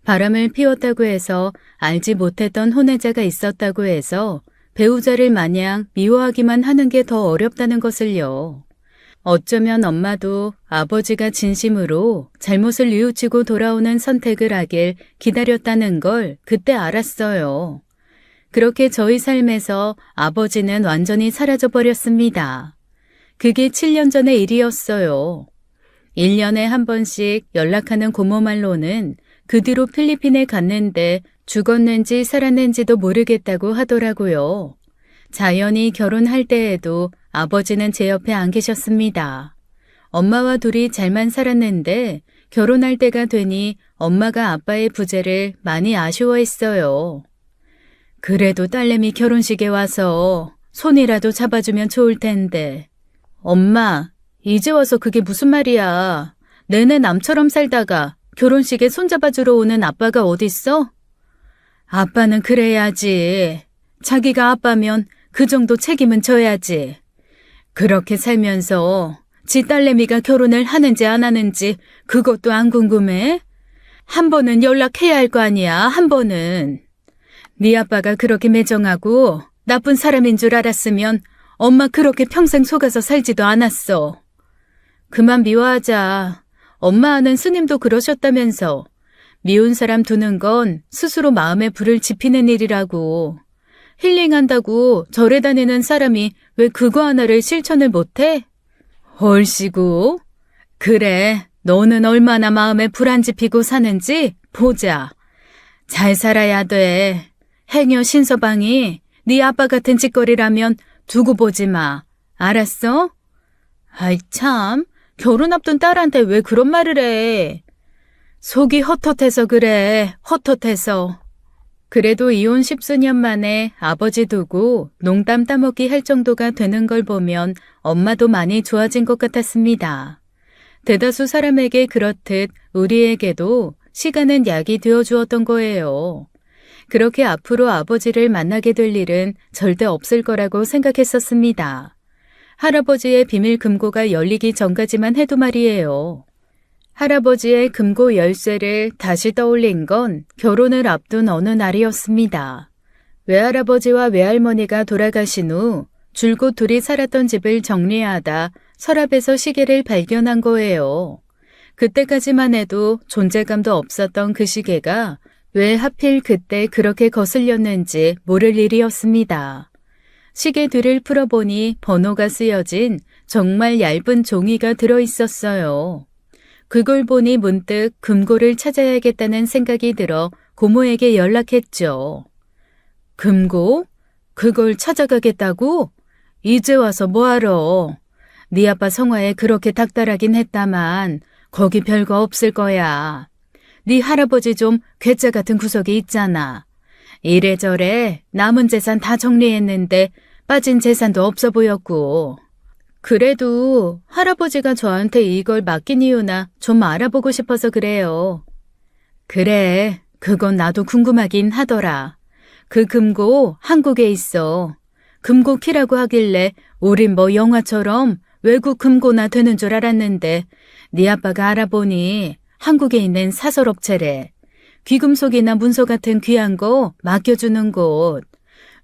바람을 피웠다고 해서 알지 못했던 혼외자가 있었다고 해서 배우자를 마냥 미워하기만 하는 게 더 어렵다는 것을요. 어쩌면 엄마도 아버지가 진심으로 잘못을 뉘우치고 돌아오는 선택을 하길 기다렸다는 걸 그때 알았어요. 그렇게 저희 삶에서 아버지는 완전히 사라져버렸습니다. 그게 7년 전의 일이었어요. 1년에 한 번씩 연락하는 고모 말로는 그 뒤로 필리핀에 갔는데 죽었는지 살았는지도 모르겠다고 하더라고요. 자연히 결혼할 때에도 아버지는 제 옆에 안 계셨습니다. 엄마와 둘이 잘만 살았는데 결혼할 때가 되니 엄마가 아빠의 부재를 많이 아쉬워했어요. 그래도 딸내미 결혼식에 와서 손이라도 잡아주면 좋을 텐데. 엄마, 이제 와서 그게 무슨 말이야. 내내 남처럼 살다가 결혼식에 손잡아주러 오는 아빠가 어딨어? 아빠는 그래야지. 자기가 아빠면 그 정도 책임은 져야지. 그렇게 살면서 지 딸내미가 결혼을 하는지 안 하는지 그것도 안 궁금해? 한 번은 연락해야 할 거 아니야, 한 번은. 네 아빠가 그렇게 매정하고 나쁜 사람인 줄 알았으면 엄마 그렇게 평생 속아서 살지도 않았어. 그만 미워하자. 엄마 아는 스님도 그러셨다면서. 미운 사람 두는 건 스스로 마음에 불을 지피는 일이라고. 힐링한다고 절에 다니는 사람이 왜 그거 하나를 실천을 못해? 얼씨구. 그래, 너는 얼마나 마음에 불 안 지피고 사는지 보자. 잘 살아야 돼. 행여 신서방이 네 아빠 같은 짓거리라면 두고 보지 마. 알았어? 아이 참, 결혼 앞둔 딸한테 왜 그런 말을 해. 속이 헛헛해서 그래, 헛헛해서. 그래도 이혼 10수년 만에 아버지 두고 농담 따먹기 할 정도가 되는 걸 보면 엄마도 많이 좋아진 것 같았습니다. 대다수 사람에게 그렇듯 우리에게도 시간은 약이 되어주었던 거예요. 그렇게 앞으로 아버지를 만나게 될 일은 절대 없을 거라고 생각했었습니다. 할아버지의 비밀 금고가 열리기 전까지만 해도 말이에요. 할아버지의 금고 열쇠를 다시 떠올린 건 결혼을 앞둔 어느 날이었습니다. 외할아버지와 외할머니가 돌아가신 후 줄곧 둘이 살았던 집을 정리하다 서랍에서 시계를 발견한 거예요. 그때까지만 해도 존재감도 없었던 그 시계가 왜 하필 그때 그렇게 거슬렸는지 모를 일이었습니다. 시계 뒤를 풀어보니 번호가 쓰여진 정말 얇은 종이가 들어있었어요. 그걸 보니 문득 금고를 찾아야겠다는 생각이 들어 고모에게 연락했죠. 금고? 그걸 찾아가겠다고? 이제 와서 뭐하러? 네 아빠 성화에 그렇게 닥달하긴 했다만 거기 별거 없을 거야. 네 할아버지 좀 괴짜 같은 구석이 있잖아. 이래저래 남은 재산 다 정리했는데 빠진 재산도 없어 보였고. 그래도 할아버지가 저한테 이걸 맡긴 이유나 좀 알아보고 싶어서 그래요. 그래, 그건 나도 궁금하긴 하더라. 그 금고 한국에 있어. 금고 키라고 하길래 우린 뭐 영화처럼 외국 금고나 되는 줄 알았는데 네 아빠가 알아보니 한국에 있는 사설업체래. 귀금속이나 문서 같은 귀한 거 맡겨주는 곳.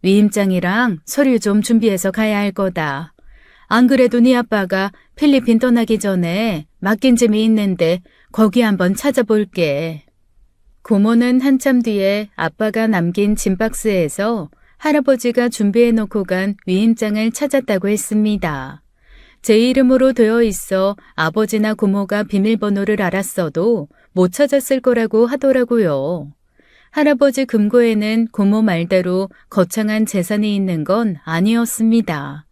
위임장이랑 서류 좀 준비해서 가야 할 거다. 안 그래도 네 아빠가 필리핀 떠나기 전에 맡긴 짐이 있는데 거기 한번 찾아볼게. 고모는 한참 뒤에 아빠가 남긴 짐박스에서 할아버지가 준비해놓고 간 위임장을 찾았다고 했습니다. 제 이름으로 되어 있어 아버지나 고모가 비밀번호를 알았어도 못 찾았을 거라고 하더라고요. 할아버지 금고에는 고모 말대로 거창한 재산이 있는 건 아니었습니다.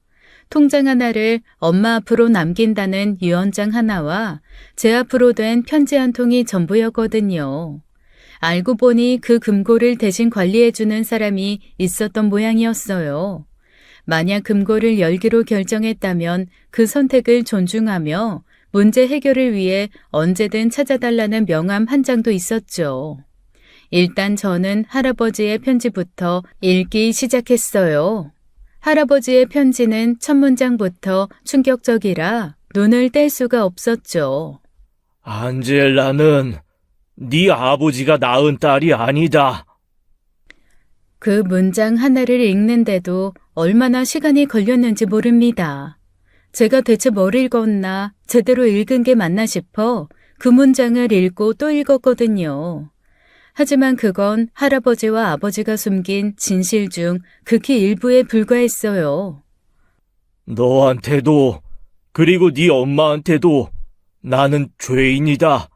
통장 하나를 엄마 앞으로 남긴다는 유언장 하나와 제 앞으로 된 편지 한 통이 전부였거든요. 알고 보니 그 금고를 대신 관리해주는 사람이 있었던 모양이었어요. 만약 금고를 열기로 결정했다면 그 선택을 존중하며 문제 해결을 위해 언제든 찾아달라는 명함 한 장도 있었죠. 일단 저는 할아버지의 편지부터 읽기 시작했어요. 할아버지의 편지는 첫 문장부터 충격적이라 눈을 뗄 수가 없었죠. 안젤라는 네 아버지가 낳은 딸이 아니다. 그 문장 하나를 읽는데도 얼마나 시간이 걸렸는지 모릅니다. 제가 대체 뭘 읽었나 제대로 읽은 게 맞나 싶어 그 문장을 읽고 또 읽었거든요. 하지만 그건 할아버지와 아버지가 숨긴 진실 중 극히 일부에 불과했어요. 너한테도 그리고 네 엄마한테도 나는 죄인이다.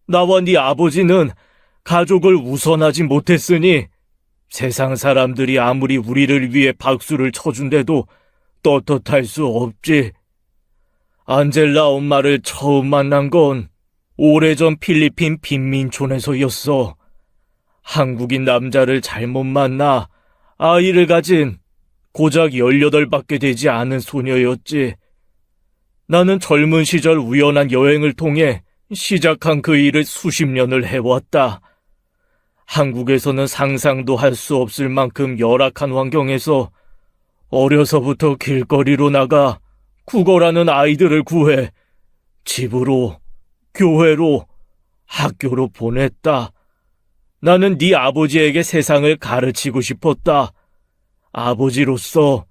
나와 네 아버지는 가족을 우선하지 못했으니 세상 사람들이 아무리 우리를 위해 박수를 쳐준대도 떳떳할 수 없지. 안젤라 엄마를 처음 만난 건 오래전 필리핀 빈민촌에서였어. 한국인 남자를 잘못 만나 아이를 가진 고작 18밖에 되지 않은 소녀였지. 나는 젊은 시절 우연한 여행을 통해 시작한 그 일을 수십 년을 해왔다. 한국에서는 상상도 할 수 없을 만큼 열악한 환경에서 어려서부터 길거리로 나가 구걸하는 아이들을 구해 집으로, 교회로, 학교로 보냈다. 나는 네 아버지에게 세상을 가르치고 싶었다. 아버지로서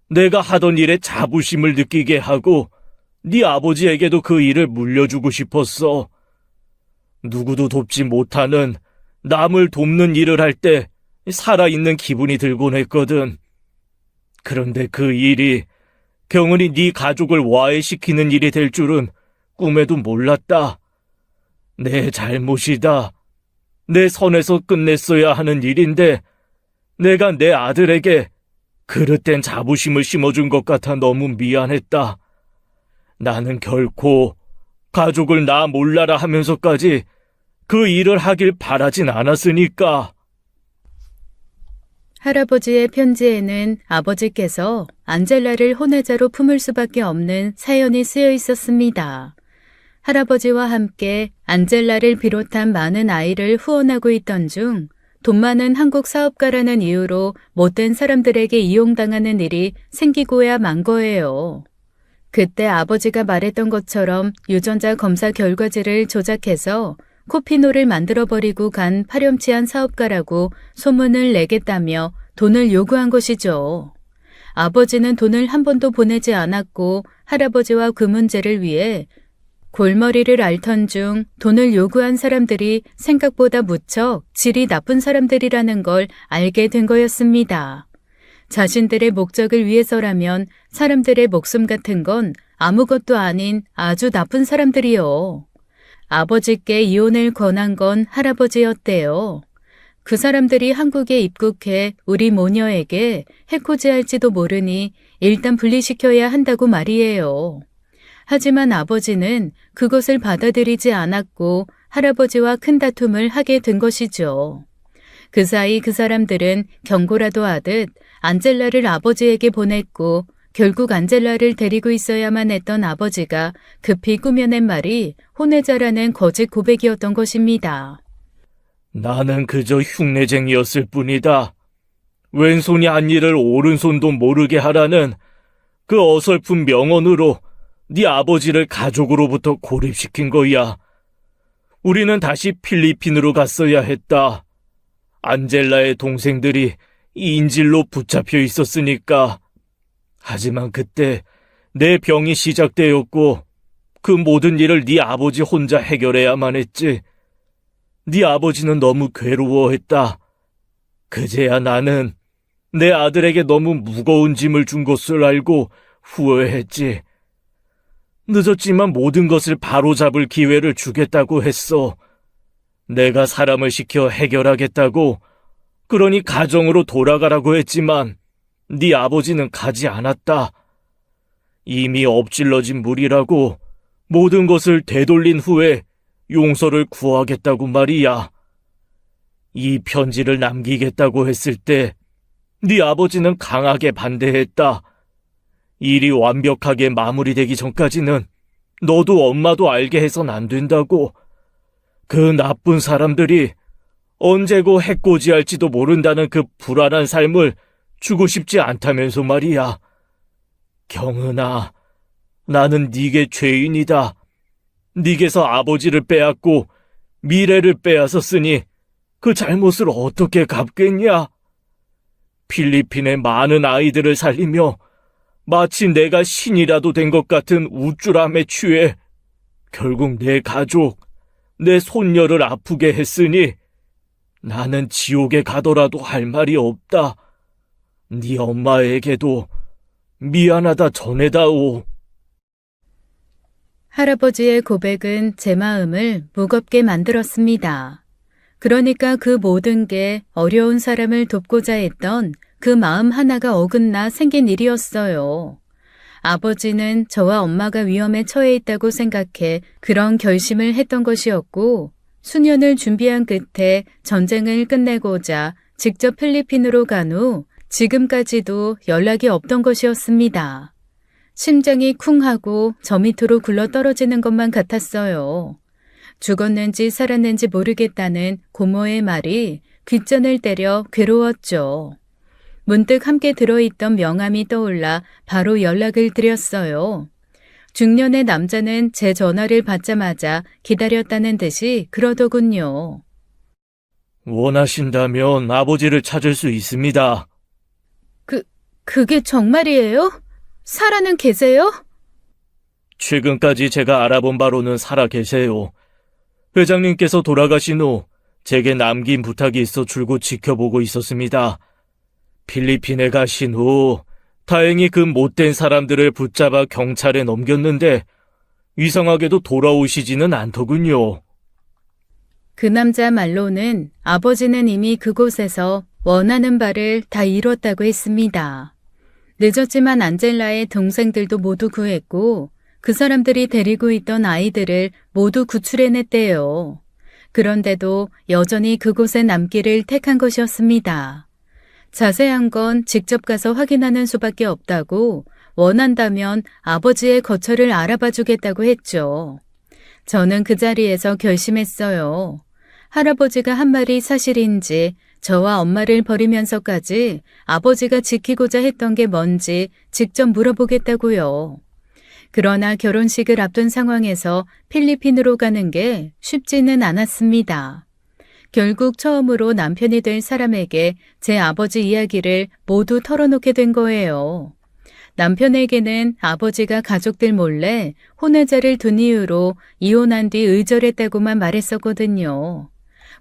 내가 하던 일에 자부심을 느끼게 하고 네 아버지에게도 그 일을 물려주고 싶었어. 누구도 돕지 못하는 남을 돕는 일을 할 때 살아있는 기분이 들곤 했거든. 그런데 그 일이 경은이 네 가족을 와해시키는 일이 될 줄은 꿈에도 몰랐다. 내 잘못이다. 내 선에서 끝냈어야 하는 일인데 내가 내 아들에게 그릇된 자부심을 심어준 것 같아 너무 미안했다. 나는 결코 가족을 나 몰라라 하면서까지 그 일을 하길 바라진 않았으니까. 할아버지의 편지에는 아버지께서 안젤라를 혼외자로 품을 수밖에 없는 사연이 쓰여 있었습니다. 할아버지와 함께 안젤라를 비롯한 많은 아이를 후원하고 있던 중 돈 많은 한국 사업가라는 이유로 못된 사람들에게 이용당하는 일이 생기고야 만 거예요. 그때 아버지가 말했던 것처럼 유전자 검사 결과지를 조작해서 코피노를 만들어버리고 간 파렴치한 사업가라고 소문을 내겠다며 돈을 요구한 것이죠. 아버지는 돈을 한 번도 보내지 않았고 할아버지와 그 문제를 위해 골머리를 앓던 중 돈을 요구한 사람들이 생각보다 무척 질이 나쁜 사람들이라는 걸 알게 된 거였습니다. 자신들의 목적을 위해서라면 사람들의 목숨 같은 건 아무것도 아닌 아주 나쁜 사람들이요. 아버지께 이혼을 권한 건 할아버지였대요. 그 사람들이 한국에 입국해 우리 모녀에게 해코지할지도 모르니 일단 분리시켜야 한다고 말이에요. 하지만 아버지는 그것을 받아들이지 않았고 할아버지와 큰 다툼을 하게 된 것이죠. 그 사이 그 사람들은 경고라도 하듯 안젤라를 아버지에게 보냈고 결국 안젤라를 데리고 있어야만 했던 아버지가 급히 꾸며낸 말이 혼외자라는 거짓 고백이었던 것입니다. 나는 그저 흉내쟁이였을 뿐이다. 왼손이 한 일을 오른손도 모르게 하라는 그 어설픈 명언으로 네 아버지를 가족으로부터 고립시킨 거야. 우리는 다시 필리핀으로 갔어야 했다. 안젤라의 동생들이 인질로 붙잡혀 있었으니까. 하지만 그때 내 병이 시작되었고 그 모든 일을 네 아버지 혼자 해결해야만 했지. 네 아버지는 너무 괴로워했다. 그제야 나는 내 아들에게 너무 무거운 짐을 준 것을 알고 후회했지. 늦었지만 모든 것을 바로잡을 기회를 주겠다고 했어. 내가 사람을 시켜 해결하겠다고, 그러니 가정으로 돌아가라고 했지만 네 아버지는 가지 않았다. 이미 엎질러진 물이라고 모든 것을 되돌린 후에 용서를 구하겠다고 말이야. 이 편지를 남기겠다고 했을 때 네 아버지는 강하게 반대했다. 일이 완벽하게 마무리되기 전까지는 너도 엄마도 알게 해선 안 된다고. 그 나쁜 사람들이 언제고 해코지할지도 모른다는 그 불안한 삶을 주고 싶지 않다면서 말이야. 경은아, 나는 네게 죄인이다. 네게서 아버지를 빼앗고 미래를 빼앗았으니 그 잘못을 어떻게 갚겠냐? 필리핀의 많은 아이들을 살리며 마치 내가 신이라도 된 것 같은 우쭐함에 취해 결국 내 가족, 내 손녀를 아프게 했으니 나는 지옥에 가더라도 할 말이 없다. 네 엄마에게도 미안하다 전해다오. 할아버지의 고백은 제 마음을 무겁게 만들었습니다. 그러니까 그 모든 게 어려운 사람을 돕고자 했던 그 마음 하나가 어긋나 생긴 일이었어요. 아버지는 저와 엄마가 위험에 처해 있다고 생각해 그런 결심을 했던 것이었고, 수년을 준비한 끝에 전쟁을 끝내고자 직접 필리핀으로 간 후 지금까지도 연락이 없던 것이었습니다. 심장이 쿵 하고 저 밑으로 굴러 떨어지는 것만 같았어요. 죽었는지 살았는지 모르겠다는 고모의 말이 귓전을 때려 괴로웠죠. 문득 함께 들어있던 명함이 떠올라 바로 연락을 드렸어요. 중년의 남자는 제 전화를 받자마자 기다렸다는 듯이 그러더군요. 원하신다면 아버지를 찾을 수 있습니다. 그게 정말이에요? 살아는 계세요? 최근까지 제가 알아본 바로는 살아 계세요. 회장님께서 돌아가신 후 제게 남긴 부탁이 있어 줄곧 지켜보고 있었습니다. 필리핀에 가신 후 다행히 그 못된 사람들을 붙잡아 경찰에 넘겼는데 이상하게도 돌아오시지는 않더군요. 그 남자 말로는 아버지는 이미 그곳에서 원하는 바를 다 이뤘다고 했습니다. 늦었지만 안젤라의 동생들도 모두 구했고 그 사람들이 데리고 있던 아이들을 모두 구출해냈대요. 그런데도 여전히 그곳에 남기를 택한 것이었습니다. 자세한 건 직접 가서 확인하는 수밖에 없다고, 원한다면 아버지의 거처를 알아봐 주겠다고 했죠. 저는 그 자리에서 결심했어요. 할아버지가 한 말이 사실인지 저와 엄마를 버리면서까지 아버지가 지키고자 했던 게 뭔지 직접 물어보겠다고요. 그러나 결혼식을 앞둔 상황에서 필리핀으로 가는 게 쉽지는 않았습니다. 결국 처음으로 남편이 될 사람에게 제 아버지 이야기를 모두 털어놓게 된 거예요. 남편에게는 아버지가 가족들 몰래 혼외자를 둔 이유로 이혼한 뒤 의절했다고만 말했었거든요.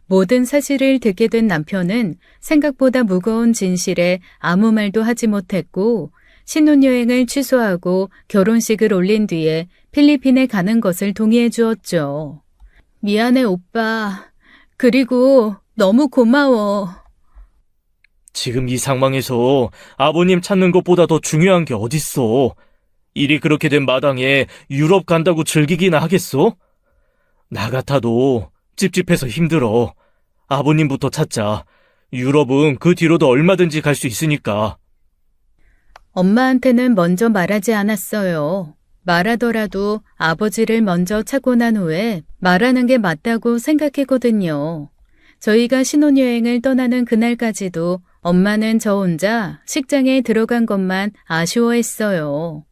모든 사실을 듣게 된 남편은 생각보다 무거운 진실에 아무 말도 하지 못했고, 신혼여행을 취소하고 결혼식을 올린 뒤에 필리핀에 가는 것을 동의해 주었죠. 미안해, 오빠. 그리고 너무 고마워. 지금 이 상황에서 아버님 찾는 것보다 더 중요한 게 어딨어. 일이 그렇게 된 마당에 유럽 간다고 즐기기나 하겠어? 나 같아도 찝찝해서 힘들어. 아버님부터 찾자. 유럽은 그 뒤로도 얼마든지 갈 수 있으니까. 엄마한테는 먼저 말하지 않았어요. 말하더라도 아버지를 먼저 찾고 난 후에 말하는 게 맞다고 생각했거든요. 저희가 신혼여행을 떠나는 그날까지도 엄마는 저 혼자 식장에 들어간 것만 아쉬워했어요.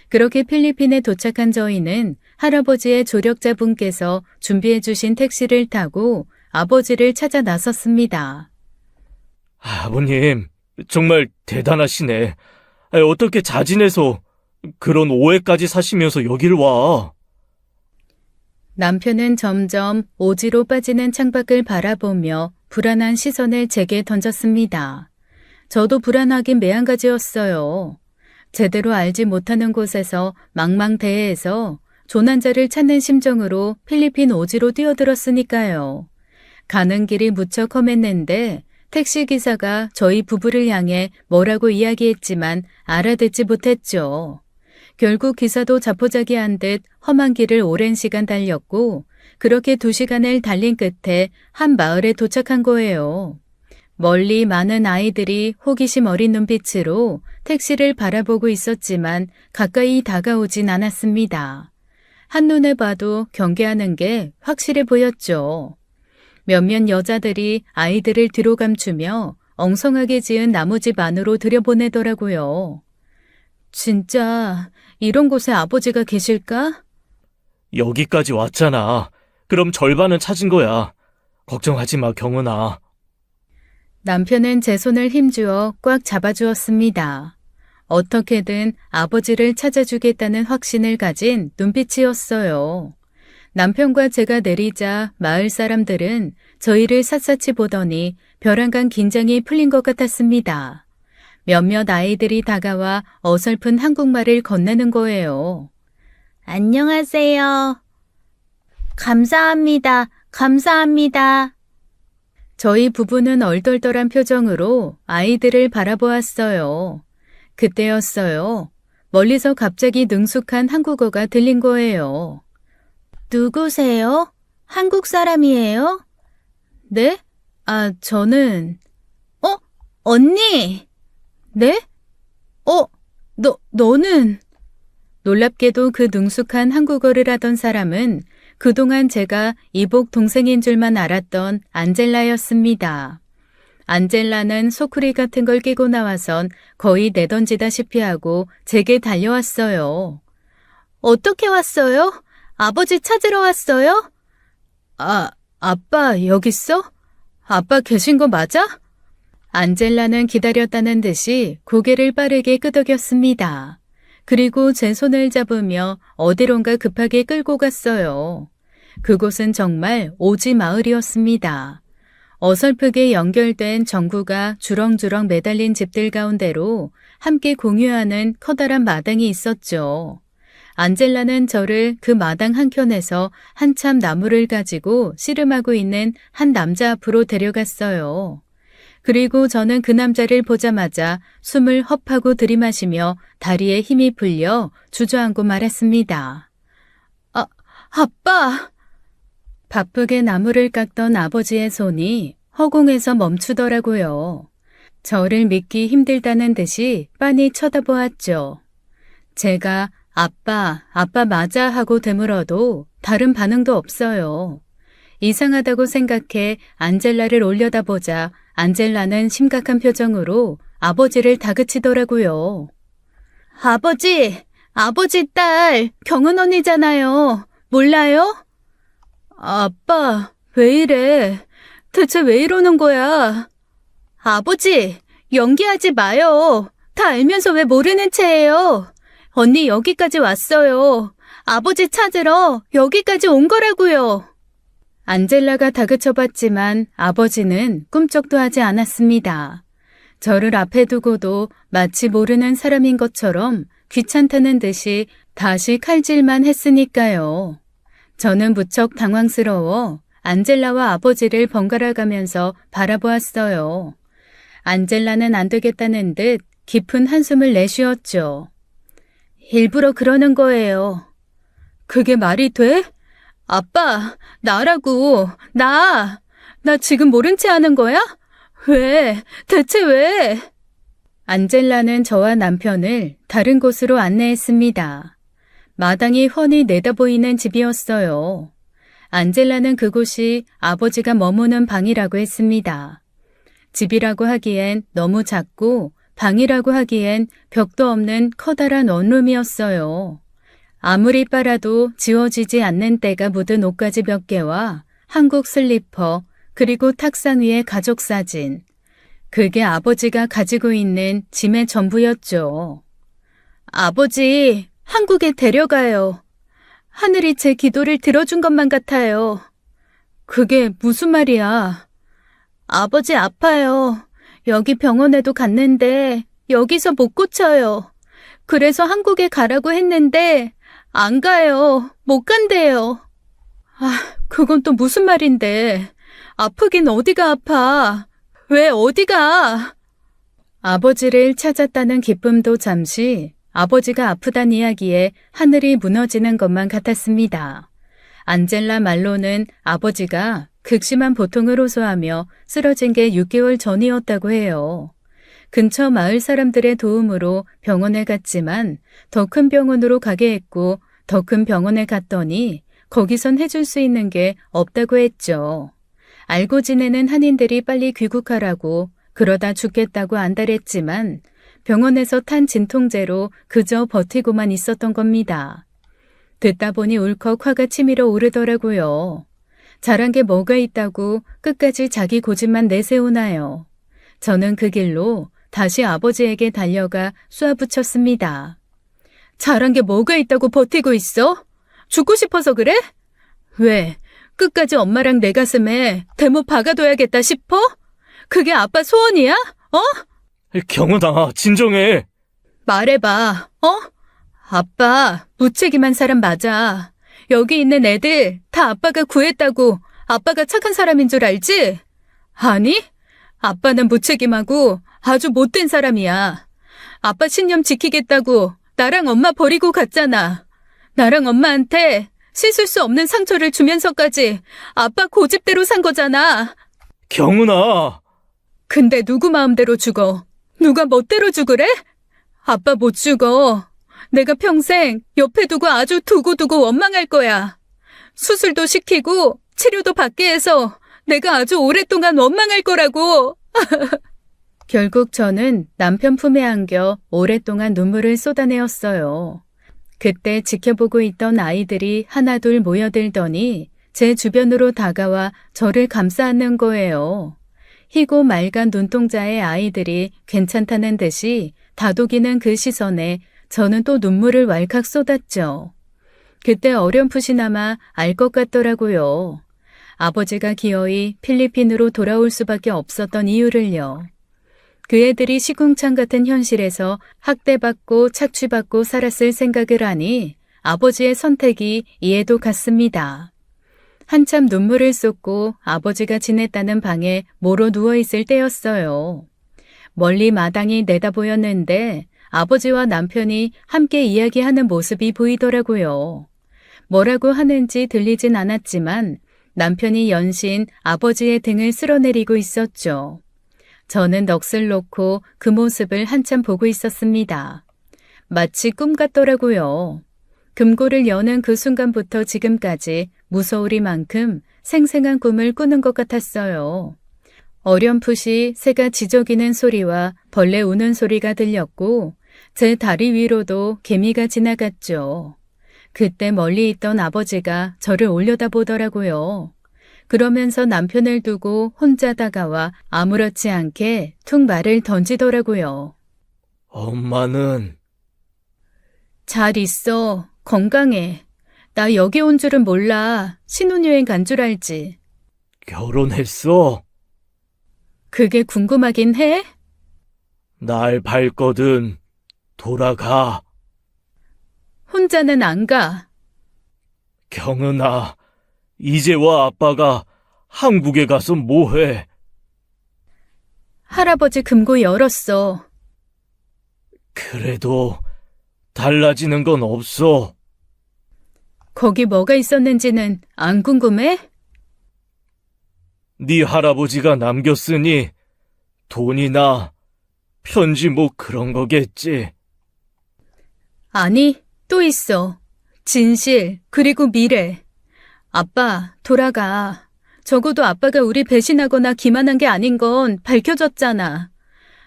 그렇게 필리핀에 도착한 저희는 할아버지의 조력자분께서 준비해 주신 택시를 타고 아버지를 찾아 나섰습니다. 아버님, 정말 대단하시네. 어떻게 자진해서 그런 오해까지 사시면서 여길 와? 남편은 점점 오지로 빠지는 창밖을 바라보며 불안한 시선을 제게 던졌습니다. 저도 불안하긴 매한가지였어요. 제대로 알지 못하는 곳에서 망망대해에서 조난자를 찾는 심정으로 필리핀 오지로 뛰어들었으니까요. 가는 길이 무척 험했는데 택시기사가 저희 부부를 향해 뭐라고 이야기했지만 알아듣지 못했죠. 결국 기사도 자포자기한 듯 험한 길을 오랜 시간 달렸고 그렇게 2시간을 달린 끝에 한 마을에 도착한 거예요. 멀리 많은 아이들이 호기심 어린 눈빛으로 택시를 바라보고 있었지만 가까이 다가오진 않았습니다. 한눈에 봐도 경계하는 게 확실해 보였죠. 몇몇 여자들이 아이들을 뒤로 감추며 엉성하게 지은 나무집 안으로 들여보내더라고요. 진짜 이런 곳에 아버지가 계실까? 여기까지 왔잖아. 그럼 절반은 찾은 거야. 걱정하지 마, 경은아. 남편은 제 손을 힘주어 꽉 잡아주었습니다. 어떻게든 아버지를 찾아주겠다는 확신을 가진 눈빛이었어요. 남편과 제가 내리자 마을 사람들은 저희를 샅샅이 보더니 벼랑간 긴장이 풀린 것 같았습니다. 몇몇 아이들이 다가와 어설픈 한국말을 건네는 거예요. 안녕하세요. 감사합니다. 감사합니다. 저희 부부는 얼떨떨한 표정으로 아이들을 바라보았어요. 그때였어요. 멀리서 갑자기 능숙한 한국어가 들린 거예요. 누구세요? 한국 사람이에요? 네? 저는... 언니! 네? 너는... 놀랍게도 그 능숙한 한국어를 하던 사람은 그동안 제가 이복 동생인 줄만 알았던 안젤라였습니다. 안젤라는 소쿠리 같은 걸 끼고 나와선 거의 내던지다시피 하고 제게 달려왔어요. 어떻게 왔어요? 아버지 찾으러 왔어요? 아빠 여기 있어? 아빠 계신 거 맞아? 안젤라는 기다렸다는 듯이 고개를 빠르게 끄덕였습니다. 그리고 제 손을 잡으며 어디론가 급하게 끌고 갔어요. 그곳은 정말 오지 마을이었습니다. 어설프게 연결된 전구가 주렁주렁 매달린 집들 가운데로 함께 공유하는 커다란 마당이 있었죠. 안젤라는 저를 그 마당 한켠에서 한참 나무를 가지고 씨름하고 있는 한 남자 앞으로 데려갔어요. 그리고 저는 그 남자를 보자마자 숨을 헛하고 들이마시며 다리에 힘이 풀려 주저앉고 말았습니다. 아빠! 바쁘게 나무를 깎던 아버지의 손이 허공에서 멈추더라고요. 저를 믿기 힘들다는 듯이 빤히 쳐다보았죠. 제가 아빠 맞아 하고 되물어도 다른 반응도 없어요. 이상하다고 생각해 안젤라를 올려다보자 안젤라는 심각한 표정으로 아버지를 다그치더라고요. 아버지 딸 경은 언니잖아요. 몰라요? 아빠, 왜 이래? 대체 왜 이러는 거야? 아버지, 연기하지 마요. 다 알면서 왜 모르는 체예요? 언니 여기까지 왔어요. 아버지 찾으러 여기까지 온 거라고요. 안젤라가 다그쳐봤지만 아버지는 꿈쩍도 하지 않았습니다. 저를 앞에 두고도 마치 모르는 사람인 것처럼 귀찮다는 듯이 다시 칼질만 했으니까요. 저는 무척 당황스러워 안젤라와 아버지를 번갈아 가면서 바라보았어요. 안젤라는 안 되겠다는 듯 깊은 한숨을 내쉬었죠. 일부러 그러는 거예요. 그게 말이 돼? 아빠, 나라고, 나 지금 모른 체 하는 거야? 왜? 대체 왜? 안젤라는 저와 남편을 다른 곳으로 안내했습니다. 마당이 훤히 내다보이는 집이었어요. 안젤라는 그곳이 아버지가 머무는 방이라고 했습니다. 집이라고 하기엔 너무 작고 방이라고 하기엔 벽도 없는 커다란 원룸이었어요. 아무리 빨아도 지워지지 않는 때가 묻은 옷가지 몇 개와 한국 슬리퍼, 그리고 탁상 위의 가족 사진. 그게 아버지가 가지고 있는 짐의 전부였죠. 아버지, 한국에 데려가요. 하늘이 제 기도를 들어준 것만 같아요. 그게 무슨 말이야? 아버지 아파요. 여기 병원에도 갔는데 여기서 못 고쳐요. 그래서 한국에 가라고 했는데 안 가요. 못 간대요. 그건 또 무슨 말인데. 아프긴 어디가 아파. 왜 어디가? 아버지를 찾았다는 기쁨도 잠시 아버지가 아프단 이야기에 하늘이 무너지는 것만 같았습니다. 안젤라 말로는 아버지가 극심한 보통을 호소하며 쓰러진 게 6개월 전이었다고 해요. 근처 마을 사람들의 도움으로 병원에 갔지만 더 큰 병원으로 가게 했고 더 큰 병원에 갔더니 거기선 해줄 수 있는 게 없다고 했죠. 알고 지내는 한인들이 빨리 귀국하라고 그러다 죽겠다고 안달했지만 병원에서 탄 진통제로 그저 버티고만 있었던 겁니다. 듣다 보니 울컥 화가 치밀어 오르더라고요. 잘한 게 뭐가 있다고 끝까지 자기 고집만 내세우나요. 저는 그 길로 다시 아버지에게 달려가 쏘아붙였습니다. 잘한 게 뭐가 있다고 버티고 있어? 죽고 싶어서 그래? 왜? 끝까지 엄마랑 내 가슴에 대못 박아둬야겠다 싶어? 그게 아빠 소원이야? 경은아, 진정해. 말해봐, 아빠, 무책임한 사람 맞아. 여기 있는 애들 다 아빠가 구했다고 아빠가 착한 사람인 줄 알지? 아니, 아빠는 무책임하고 아주 못된 사람이야. 아빠 신념 지키겠다고 나랑 엄마 버리고 갔잖아. 나랑 엄마한테 씻을 수 없는 상처를 주면서까지 아빠 고집대로 산 거잖아. 경은아, 근데 누구 마음대로 죽어? 누가 멋대로 죽으래? 아빠 못 죽어. 내가 평생 옆에 두고 아주 두고두고 원망할 거야. 수술도 시키고 치료도 받게 해서 내가 아주 오랫동안 원망할 거라고. 결국 저는 남편 품에 안겨 오랫동안 눈물을 쏟아내었어요. 그때 지켜보고 있던 아이들이 하나둘 모여들더니 제 주변으로 다가와 저를 감싸 안는 거예요. 희고 맑은 눈동자의 아이들이 괜찮다는 듯이 다독이는 그 시선에 저는 또 눈물을 왈칵 쏟았죠. 그때 어렴풋이나마 알 것 같더라고요. 아버지가 기어이 필리핀으로 돌아올 수밖에 없었던 이유를요. 그 애들이 시궁창 같은 현실에서 학대받고 착취받고 살았을 생각을 하니 아버지의 선택이 이해도 갔습니다. 한참 눈물을 쏟고 아버지가 지냈다는 방에 모로 누워있을 때였어요. 멀리 마당이 내다보였는데 아버지와 남편이 함께 이야기하는 모습이 보이더라고요. 뭐라고 하는지 들리진 않았지만 남편이 연신 아버지의 등을 쓸어내리고 있었죠. 저는 넋을 놓고 그 모습을 한참 보고 있었습니다. 마치 꿈 같더라고요. 금고를 여는 그 순간부터 지금까지 무서우리만큼 생생한 꿈을 꾸는 것 같았어요. 어렴풋이 새가 지저귀는 소리와 벌레 우는 소리가 들렸고 제 다리 위로도 개미가 지나갔죠. 그때 멀리 있던 아버지가 저를 올려다보더라고요. 그러면서 남편을 두고 혼자 다가와 아무렇지 않게 툭 말을 던지더라고요. 엄마는 잘 있어. 건강해. 나 여기 온 줄은 몰라. 신혼여행 간 줄 알지. 결혼했어. 그게 궁금하긴 해? 날 밟거든. 돌아가. 혼자는 안 가. 경은아, 이제와 아빠가 한국에 가서 뭐해? 할아버지 금고 열었어. 그래도 달라지는 건 없어. 거기 뭐가 있었는지는 안 궁금해? 네 할아버지가 남겼으니 돈이나 편지 뭐 그런 거겠지. 아니, 또 있어. 진실, 그리고 미래. 아빠, 돌아가. 적어도 아빠가 우리 배신하거나 기만한 게 아닌 건 밝혀졌잖아.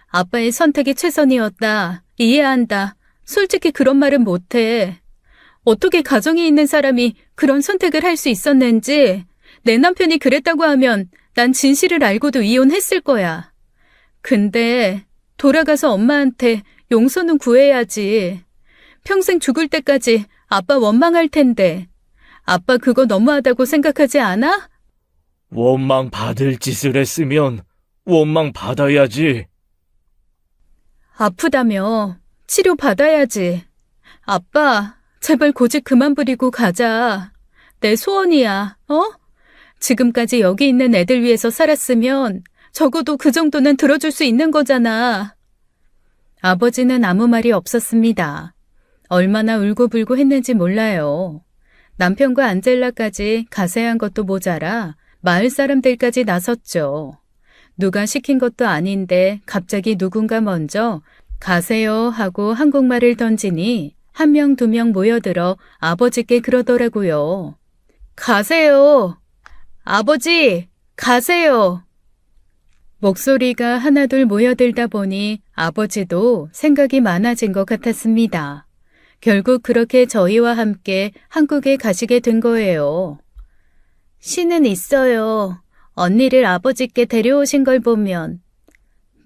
아빠의 선택이 최선이었다. 이해한다. 솔직히 그런 말은 못해. 어떻게 가정이 있는 사람이 그런 선택을 할 수 있었는지, 내 남편이 그랬다고 하면 난 진실을 알고도 이혼했을 거야. 근데 돌아가서 엄마한테 용서는 구해야지. 평생 죽을 때까지 아빠 원망할 텐데. 아빠 그거 너무하다고 생각하지 않아? 원망 받을 짓을 했으면 원망 받아야지. 아프다며 치료 받아야지. 아빠, 제발 고집 그만 부리고 가자. 내 소원이야, 어? 지금까지 여기 있는 애들 위해서 살았으면 적어도 그 정도는 들어줄 수 있는 거잖아. 아버지는 아무 말이 없었습니다. 얼마나 울고불고 했는지 몰라요. 남편과 안젤라까지 가세한 것도 모자라 마을 사람들까지 나섰죠. 누가 시킨 것도 아닌데 갑자기 누군가 먼저 가세요 하고 한국말을 던지니 한 명, 두 명 모여들어 아버지께 그러더라고요. 가세요. 아버지, 가세요. 목소리가 하나둘 모여들다 보니 아버지도 생각이 많아진 것 같았습니다. 결국 그렇게 저희와 함께 한국에 가시게 된 거예요. 신은 있어요. 언니를 아버지께 데려오신 걸 보면.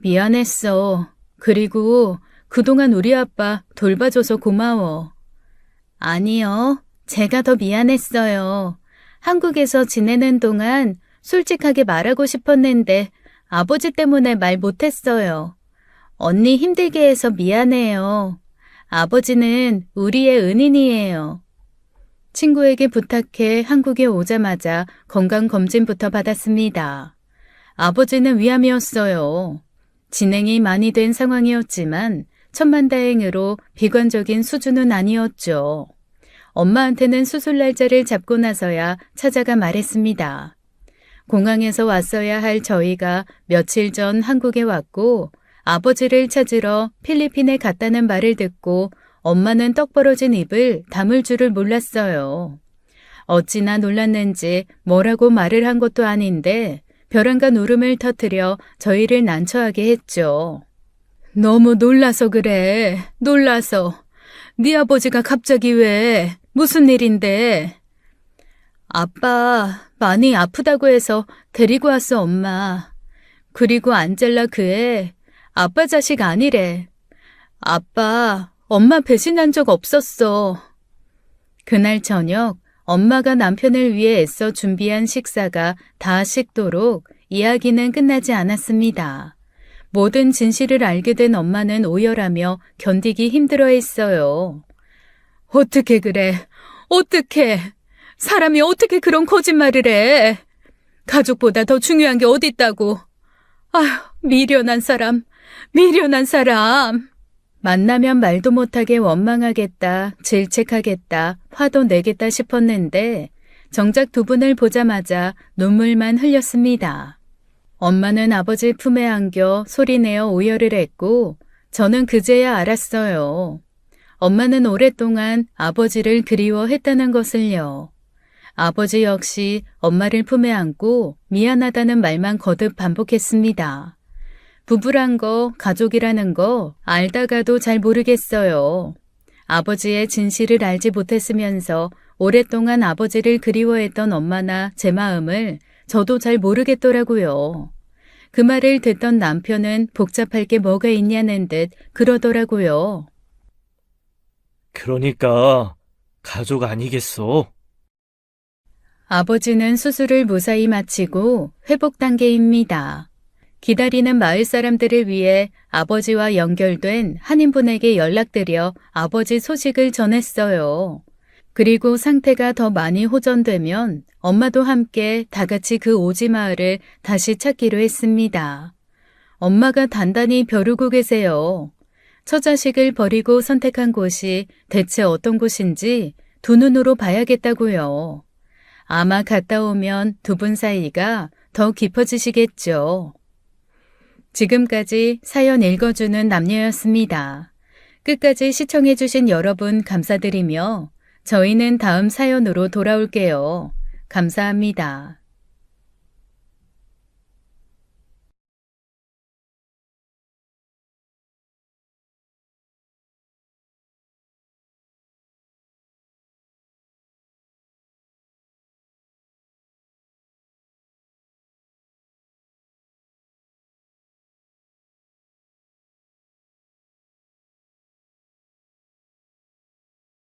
미안했어. 그리고 그동안 우리 아빠 돌봐줘서 고마워. 아니요. 제가 더 미안했어요. 한국에서 지내는 동안 솔직하게 말하고 싶었는데 아버지 때문에 말 못했어요. 언니 힘들게 해서 미안해요. 아버지는 우리의 은인이에요. 친구에게 부탁해 한국에 오자마자 건강검진부터 받았습니다. 아버지는 위암이었어요. 진행이 많이 된 상황이었지만 천만다행으로 비관적인 수준은 아니었죠. 엄마한테는 수술 날짜를 잡고 나서야 찾아가 말했습니다. 공항에서 왔어야 할 저희가 며칠 전 한국에 왔고 아버지를 찾으러 필리핀에 갔다는 말을 듣고 엄마는 떡 벌어진 입을 다물 줄을 몰랐어요. 어찌나 놀랐는지 뭐라고 말을 한 것도 아닌데 벼랑간 울음을 터뜨려 저희를 난처하게 했죠. 너무 놀라서 그래. 놀라서. 네 아버지가 갑자기 왜? 무슨 일인데? 아빠 많이 아프다고 해서 데리고 왔어, 엄마. 그리고 안젤라 그 애 아빠 자식 아니래. 아빠, 엄마 배신한 적 없었어. 그날 저녁 엄마가 남편을 위해 애써 준비한 식사가 다 식도록 이야기는 끝나지 않았습니다. 모든 진실을 알게 된 엄마는 오열하며 견디기 힘들어했어요. 어떻게 그래? 어떻게? 사람이 어떻게 그런 거짓말을 해? 가족보다 더 중요한 게 어딨다고. 아휴, 미련한 사람, 미련한 사람. 만나면 말도 못하게 원망하겠다, 질책하겠다, 화도 내겠다 싶었는데 정작 두 분을 보자마자 눈물만 흘렸습니다. 엄마는 아버지 품에 안겨 소리내어 오열을 했고 저는 그제야 알았어요. 엄마는 오랫동안 아버지를 그리워했다는 것을요. 아버지 역시 엄마를 품에 안고 미안하다는 말만 거듭 반복했습니다. 부부란 거, 가족이라는 거 알다가도 잘 모르겠어요. 아버지의 진실을 알지 못했으면서 오랫동안 아버지를 그리워했던 엄마나 제 마음을 저도 잘 모르겠더라고요. 그 말을 듣던 남편은 복잡할 게 뭐가 있냐는 듯 그러더라고요. 그러니까 가족 아니겠어? 아버지는 수술을 무사히 마치고 회복 단계입니다. 기다리는 마을 사람들을 위해 아버지와 연결된 한인분에게 연락드려 아버지 소식을 전했어요. 그리고 상태가 더 많이 호전되면 엄마도 함께 다 같이 그 오지 마을을 다시 찾기로 했습니다. 엄마가 단단히 벼르고 계세요. 처자식을 버리고 선택한 곳이 대체 어떤 곳인지 두 눈으로 봐야겠다고요. 아마 갔다 오면 두 분 사이가 더 깊어지시겠죠. 지금까지 사연 읽어주는 남녀였습니다. 끝까지 시청해주신 여러분 감사드리며 저희는 다음 사연으로 돌아올게요. 감사합니다.